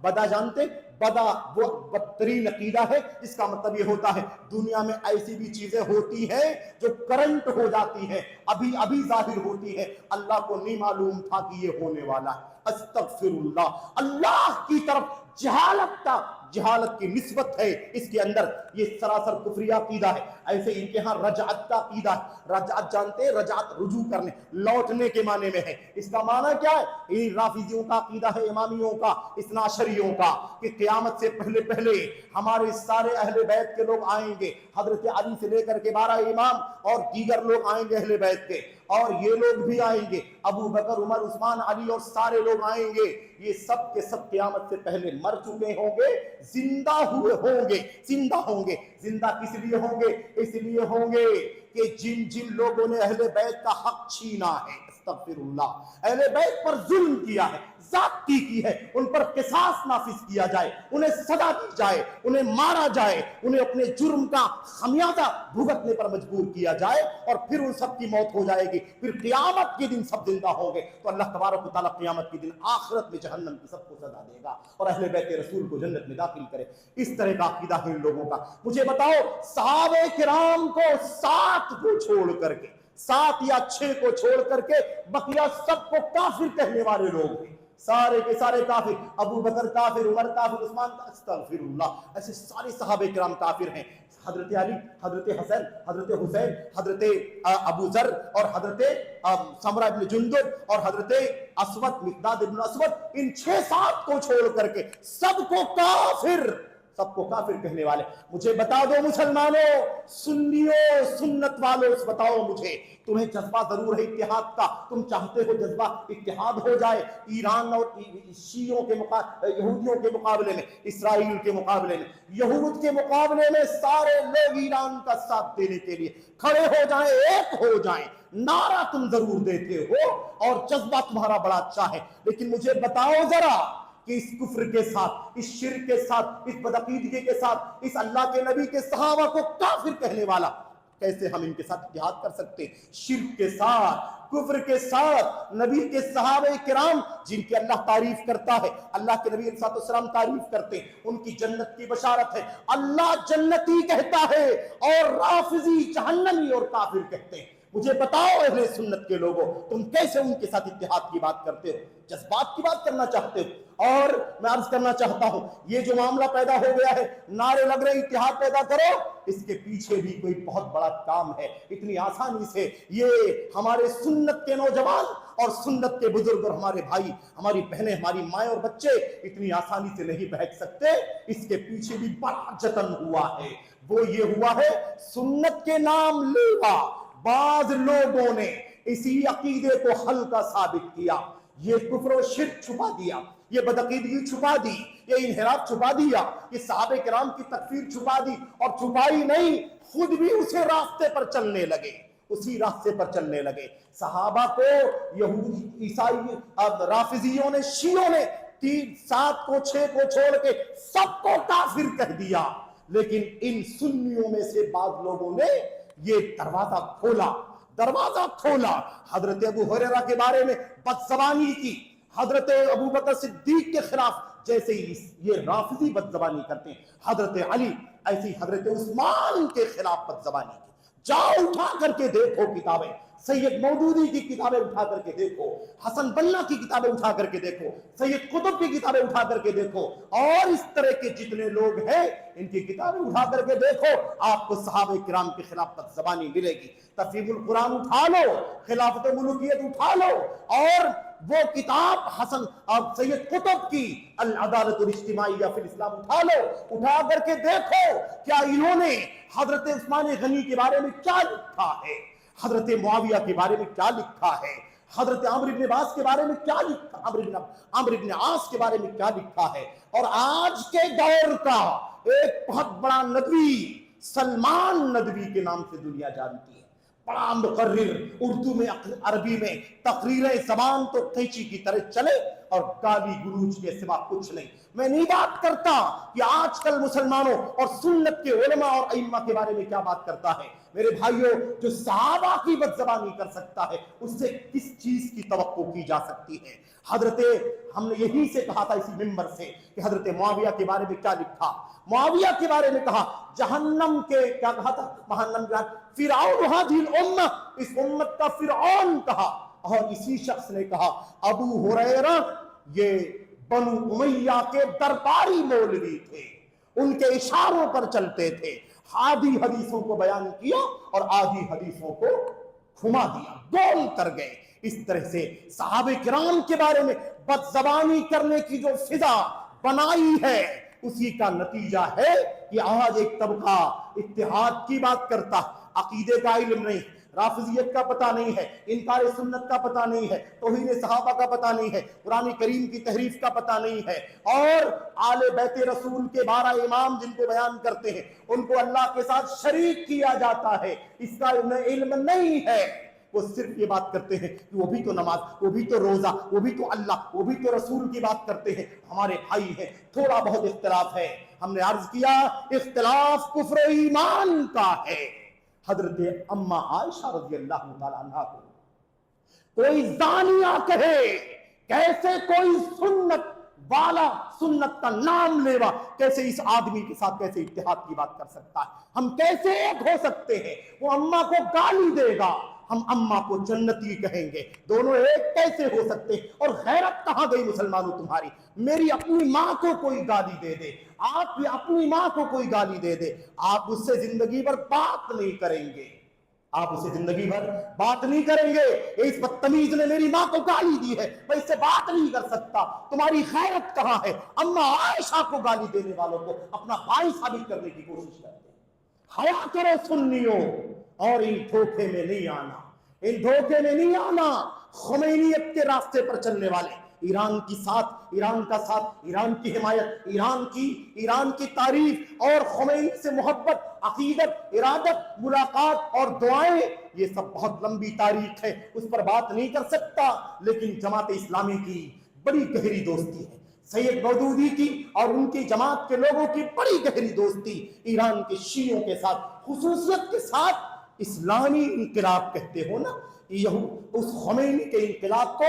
[SPEAKER 2] بدا جانتے، بدا وہ بدترین عقیدہ ہے، اس کا مطلب یہ ہوتا ہے دنیا میں ایسی بھی چیزیں ہوتی ہیں جو کرنٹ ہو جاتی ہیں، ابھی ظاہر ہوتی ہے، اللہ کو نہیں معلوم تھا کہ یہ ہونے والا ہے۔ استغفر اللہ، اللہ کی طرف جہالت کا جہالت کی نسبت ہے اس کے اندر، یہ سراسر کفری عقیدہ ہے۔ ایسے ان کے ہاں رجعت کا عقیدہ ہے۔ رجعت جانتے ہیں؟ رجعت رجوع کرنے، لوٹنے کے معنی میں ہے۔ اس کا معنی کیا ہے؟ یہ رافضیوں کا عقیدہ ہے، امامیوں کا، اثنا عشریوں کا، کہ قیامت سے پہلے پہلے ہمارے سارے اہل بیت کے لوگ آئیں گے، حضرت علی سے لے کر کے 12 امام اور دیگر لوگ آئیں گے اہل بیت کے، اور یہ لوگ بھی آئیں گے، ابو بکر، عمر، عثمان، علی اور سارے لوگ آئیں گے۔ یہ سب کے سب قیامت سے پہلے مر چکے ہوں گے، زندہ ہوئے ہوں گے۔ زندہ ہوں گے، زندہ کس لیے ہوں گے؟ اس لیے ہوں گے کہ جن جن لوگوں نے اہل بیت کا حق چھینا ہے، استغفر اللہ، اہل بیت پر ظلم کیا ہے، زیادتی کی ہے، ان پر قصاص نافذ کیا جائے، انہیں سزا دی جائے، انہیں مارا جائے، انہیں اپنے جرم کا خمیازہ بھگتنے پر مجبور کیا جائے، اور پھر ان سب کی موت ہو جائے گی، پھر قیامت کے دن سب زندہ ہوں گے، تو اللہ تبارک و تعالیٰ قیامت کے دن آخرت میں جہنم کی سب کو سزا دے گا اور اہل بیت رسول کو جنت میں داخل کرے۔ اس طرح کا عقیدہ ہے ان لوگوں کا۔ مجھے بتاؤ، صحابہ کرام کو 7 کو چھوڑ کر کے، 7 یا 6 کو چھوڑ کر کے بقیہ سب کو کافر کہنے والے لوگ ہیں، سارے کے سارے کافر، ابو بکر کافر، عمر کافر، عثمان کافر، استغفر اللہ، ایسے سارے صحابہ کرام کافر ہیں۔ حضرت علی، حضرت حسن، حضرت حسین، حضرت ابو ذر اور حضرت سمرہ بن جندب اور حضرت اسود، مقداد بن اسود، ان 6-7 کو چھوڑ کر کے سب کو کافر، سب کو کافر کہنے والے۔ مجھے بتا دو مسلمانوں، سنیوں، سنت والوں، بتاؤ مجھے، تمہیں جذبہ ضرور ہے اتحاد کا، تم چاہتے ہو جذبہ اتحاد ہو جائے ایران اور شیعوں کے یہودیوں کے مقابلے میں، اسرائیل کے مقابلے میں، یہود کے مقابلے میں سارے لوگ ایران کا ساتھ دینے کے لیے کھڑے ہو جائیں، ایک ہو جائیں، نعرہ تم ضرور دیتے ہو اور جذبہ تمہارا بڑا اچھا ہے، لیکن مجھے بتاؤ ذرا کہ اس کفر کے ساتھ، اس شرک کے ساتھ، اس بدعقیدگی کے ساتھ، اس اللہ کے نبی کے صحابہ کو کافر کہنے والا، کیسے ہم ان کے ساتھ اتحاد کر سکتے؟ شرک کے ساتھ، کفر کے ساتھ، نبی کے صحابہ کرام جن کی اللہ تعریف کرتا ہے، اللہ کے نبی علیہ السلام تعریف کرتے ہیں، ان کی جنت کی بشارت ہے، اللہ جنتی کہتا ہے اور رافضی جہنمی اور کافر کہتے ہیں۔ مجھے بتاؤ اہل سنت کے لوگوں، تم کیسے ان کے ساتھ اتحاد کی بات کرتے ہو، جذبات کی بات کرنا چاہتے ہو؟ اور میں عرض کرنا چاہتا ہوں، یہ جو معاملہ پیدا ہو گیا ہے، نعرے لگ رہے اتحاد پیدا کرو، اس کے پیچھے بھی کوئی بہت بڑا کام ہے۔ اتنی آسانی سے یہ ہمارے سنت کے نوجوان اور سنت کے بزرگ اور ہمارے بھائی، ہماری بہنیں، ہماری مائیں اور بچے اتنی آسانی سے نہیں بہک سکتے۔ اس کے پیچھے بھی بڑا جتن ہوا ہے، وہ یہ ہوا ہے، سنت کے نام لیوا بعض لوگوں نے اسی عقیدے کو ہلکا ثابت کیا، یہ کفر و شرک چھپا دیا، یہ بدعقیدگی چھپا دی، یہ انحراف چھپا دیا، یہ صحابہ کرام کی تکفیر چھپا دی، اور چھپائی نہیں، خود بھی اسی راستے پر چلنے لگے، اسی راستے پر چلنے لگے۔ صحابہ کو یہودی، عیسائی، رافضیوں نے، شیعوں نے 7 کو 6 کو چھوڑ کے سب کو کافر کہہ دیا، لیکن ان سنیوں میں سے بعض لوگوں نے یہ دروازہ کھولا، حضرت ابو ہریرہ کے بارے میں بدزبانی کی، حضرت ابو بکر صدیق کے خلاف جیسے ہی یہ رافضی بدزبانی کرتے ہیں، حضرت علی، ایسی حضرت عثمان کے خلاف بدزبانی کی۔ جاؤ اٹھا کر کے دیکھو کتابیں، سید مودودی کی کتابیں اٹھا کر کے دیکھو، حسن بنا کی کتابیں اٹھا کر کے دیکھو، سید قطب کی کتابیں اٹھا کر کے دیکھو، اور اس طرح کے جتنے لوگ ہیں ان کی کتابیں اٹھا کر کے دیکھو، آپ کو صحابہ کرام کے خلاف بدزبانی ملے گی۔ تفہیم القرآن اٹھا لو، خلافت ملوکیت اٹھا لو، اور وہ کتاب حسن اور سید قطب کی العدالت الاجتماعیہ فی الاسلام اٹھا لو، اٹھا کر کے دیکھو کیا انہوں نے حضرت عثمان غنی کے بارے میں کیا لکھا ہے، حضرت معاویہ کے بارے میں کیا لکھا ہے، حضرت عمرو بن عاص کے بارے میں کیا لکھا، عمرو بن عاص کے بارے میں کیا لکھا ہے۔ اور آج کے دور کا ایک بہت بڑا ندوی، سلمان ندوی کے نام سے دنیا جانتی ہے، بڑا مقرر، اردو میں، عربی میں تقریریں، زبان تو قینچی کی طرح چلے اور گالی گلوچ کے سوا کچھ نہیں۔ میں نہیں بات کرتا کہ آج کل مسلمانوں اور سنت کے علماء اور ائمہ کے بارے میں کیا بات کرتا ہے۔ میرے بھائیوں، جو صحابہ کی بدزبانی کر سکتا ہے اس سے کس چیز کی توقع کی جا سکتی ہے؟ ہم نے یہی سے کہا تھا اسی ممبر سے کہ حضرت معاویہ کے بارے میں کیا لکھا، معاویہ کے بارے میں کہا جہنم کے، کیا کہا تھا، فرعون هذه الامہ، اس امت کا فرعون کہا، اور اسی شخص نے کہا ابو ہریرہ یہ بنو امیہ کے درباری مولوی تھے، ان کے اشاروں پر چلتے تھے، آدھی حدیثوں کو بیان کیا اور آدھی حدیثوں کو گھما دیا، گول کر گئے۔ اس طرح سے صحابہ کرام کے بارے میں بد زبانی کرنے کی جو فضا بنائی ہے، اسی کا نتیجہ ہے کہ آج ایک طبقہ اتحاد کی بات کرتا، عقیدے کا علم نہیں، رافضیت کا پتہ نہیں ہے، انکار سنت کا پتہ نہیں ہے، توہین صحابہ کا پتہ نہیں ہے، قرآن کریم کی تحریف کا پتہ نہیں ہے، اور آل بیت رسول کے 12 امام جن کو بیان کرتے ہیں ان کو اللہ کے ساتھ شریک کیا جاتا ہے، اس کا علم نہیں ہے۔ وہ صرف یہ بات کرتے ہیں کہ وہ بھی تو نماز، وہ بھی تو روزہ، وہ بھی تو اللہ، وہ بھی تو رسول کی بات کرتے ہیں، ہمارے بھائی ہیں، تھوڑا بہت اختلاف ہے۔ ہم نے عرض کیا اختلاف کفر و ایمان کا ہے۔ حضرت اما عائشہ رضی اللہ تعالی عنہ کو کوئی زانیہ کہے، کیسے کوئی سنت والا، سنت کا نام لیوا کیسے اس آدمی کے ساتھ کیسے اتحاد کی بات کر سکتا ہے؟ ہم کیسے ایک ہو سکتے ہیں؟ وہ اما کو گالی دے گا، ہم اما کو جنتی کہیں گے، دونوں ایک کیسے ہو سکتے؟ اور غیرت کہاں گئی مسلمانوں تمہاری؟ میری اپنی ماں کو کوئی گالی دے دے، آپ بھی اپنی ماں کو کوئی گالی دے دے، آپ اس سے زندگی بھر بات نہیں کریں گے، آپ اسے زندگی بھر بات نہیں کریں گے۔ اس بدتمیز نے میری ماں کو گالی دی ہے، میں اس سے بات نہیں کر سکتا۔ تمہاری غیرت کہاں ہے؟ اما عائشہ کو گالی دینے والوں کو اپنا بھائی ثابت کرنے کی کوشش کرتے ہیں۔ حیا کرو سنیوں، اور ان دھوکے میں نہیں آنا، ان دھوکے میں نہیں آنا۔ خمینیت کے راستے پر چلنے والے، ایران کی ساتھ، ایران کا ساتھ، ایران کی حمایت، ایران کی تعریف اور خمینی سے محبت، عقیدت، ارادت، ملاقات اور دعائیں، یہ سب بہت لمبی تاریخ ہے، اس پر بات نہیں کر سکتا۔ لیکن جماعت اسلامی کی بڑی گہری دوستی ہے، سید مودودی کی اور ان کی جماعت کے لوگوں کی بڑی گہری دوستی ایران کے شیعوں کے ساتھ، خصوصیت کے ساتھ اسلامی انقلاب کہتے ہو نا، اس خمینی کے انقلاب کو،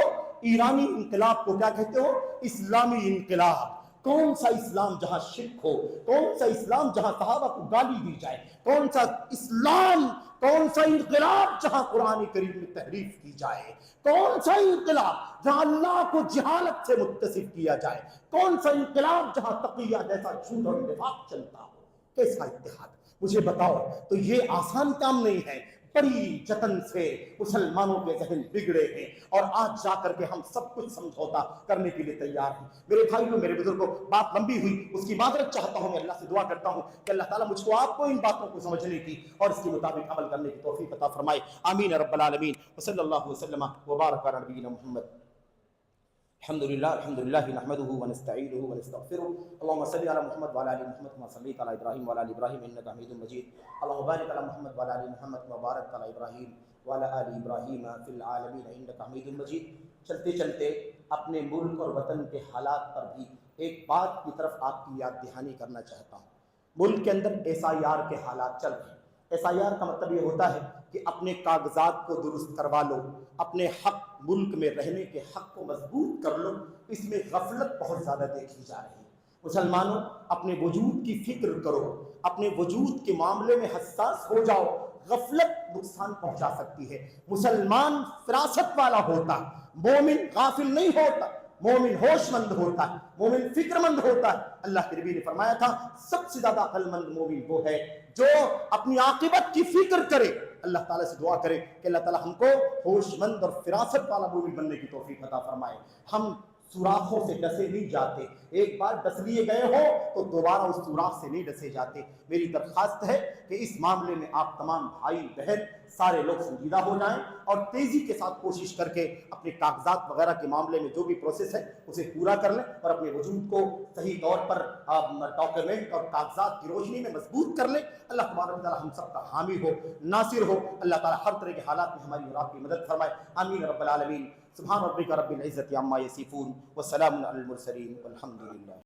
[SPEAKER 2] ایرانی انقلاب کو کیا کہتے ہو؟ اسلامی انقلاب۔ کون سا اسلام جہاں شرک ہو، کون سا اسلام جہاں صحابہ کو گالی دی جائے، کون سا اسلام، کون سا انقلاب جہاں قرآن کریم میں تحریف کی جائے، کون سا انقلاب جہاں اللہ کو جہالت سے متصف کیا جائے، کون سا انقلاب جہاں تقیہ جیسا جھوٹ اور نفاق چلتا ہو؟ کیسا اتحاد؟ مجھے بتاؤ۔ تو یہ آسان کام نہیں ہے، بڑی جتن سے مسلمانوں کے ذہن بگڑے ہیں، اور آج جا کر کے ہم سب کچھ سمجھوتا کرنے کے لیے تیار ہیں۔ میرے بھائیوں، میرے بزرگوں، بات لمبی ہوئی، اس کی معذرت چاہتا ہوں، میں اللہ سے دعا کرتا ہوں کہ اللہ تعالیٰ مجھ کو آپ کو ان باتوں کو سمجھنے کی اور اس کے مطابق عمل کرنے کی توفیق عطا فرمائے، آمین رب العالمین۔ وصلی اللہ وسلم وبارک علی نبینا محمد۔ الحمدللہ نحمده ونستعینه ونستغفره، اللهم صل علی محمد وعلی آل محمد كما صلیت علی ابراہیم وعلی آل ابراہیم انک حمید مجید، اللهم بارک علی محمد وعلی آل محمد كما بارکت علی ابراہیم وعلی آل ابراہیم فی العالمین انک حمید مجید۔ چلتے چلتے اپنے ملک اور وطن کے حالات پر بھی ایک بات کی طرف آپ کی یاد دہانی کرنا چاہتا ہوں۔ ملک کے اندر SIR کے حالات چل رہے ہیں۔ SIR کا مطلب یہ ہوتا ہے کہ اپنے کاغذات کو درست کروا لو، اپنے حق، ملک میں رہنے کے حق کو مضبوط کر لو۔ اس میں غفلت بہت زیادہ دیکھی جا رہی ہے۔ مسلمانوں، اپنے وجود کی فکر کرو، اپنے وجود کے معاملے میں حساس ہو جاؤ۔ غفلت نقصان پہنچا سکتی ہے۔ مسلمان فراست والا ہوتا، مومن غافل نہیں ہوتا، مومن ہوش مند ہوتا ہے، مومن فکر مند ہوتا ہے۔ اللہ کے نبی نے فرمایا تھا سب سے زیادہ عقل مند مومن وہ ہے جو اپنی عاقبت کی فکر کرے۔ اللہ تعالیٰ سے دعا کرے کہ اللہ تعالیٰ ہم کو ہوش مند اور فراست والا مومن بننے کی توفیق عطا فرمائے۔ ہم سوراخوں سے ڈسے نہیں جاتے، ایک بار ڈس لیے گئے ہو تو دوبارہ اس سوراخ سے نہیں ڈسے جاتے۔ میری درخواست ہے کہ اس معاملے میں آپ تمام بھائی بہن سارے لوگ سنجیدہ ہو جائیں اور تیزی کے ساتھ کوشش کر کے اپنے کاغذات وغیرہ کے معاملے میں جو بھی پروسیس ہے اسے پورا کر لیں اور اپنے وجود کو صحیح طور پر ڈاکیومنٹ اور کاغذات کی روشنی میں مضبوط کر لیں۔ اللہ تبارک و تعالیٰ ہم سب کا حامی ہو، ناصر ہو۔ اللہ تعالیٰ ہر طرح کے حالات میں ہماری اور آپ کی مدد فرمائے، آمین رب العالمین۔ سبحان ربک رب العزت عما یصفون وسلام علی المرسلین والحمد للہ۔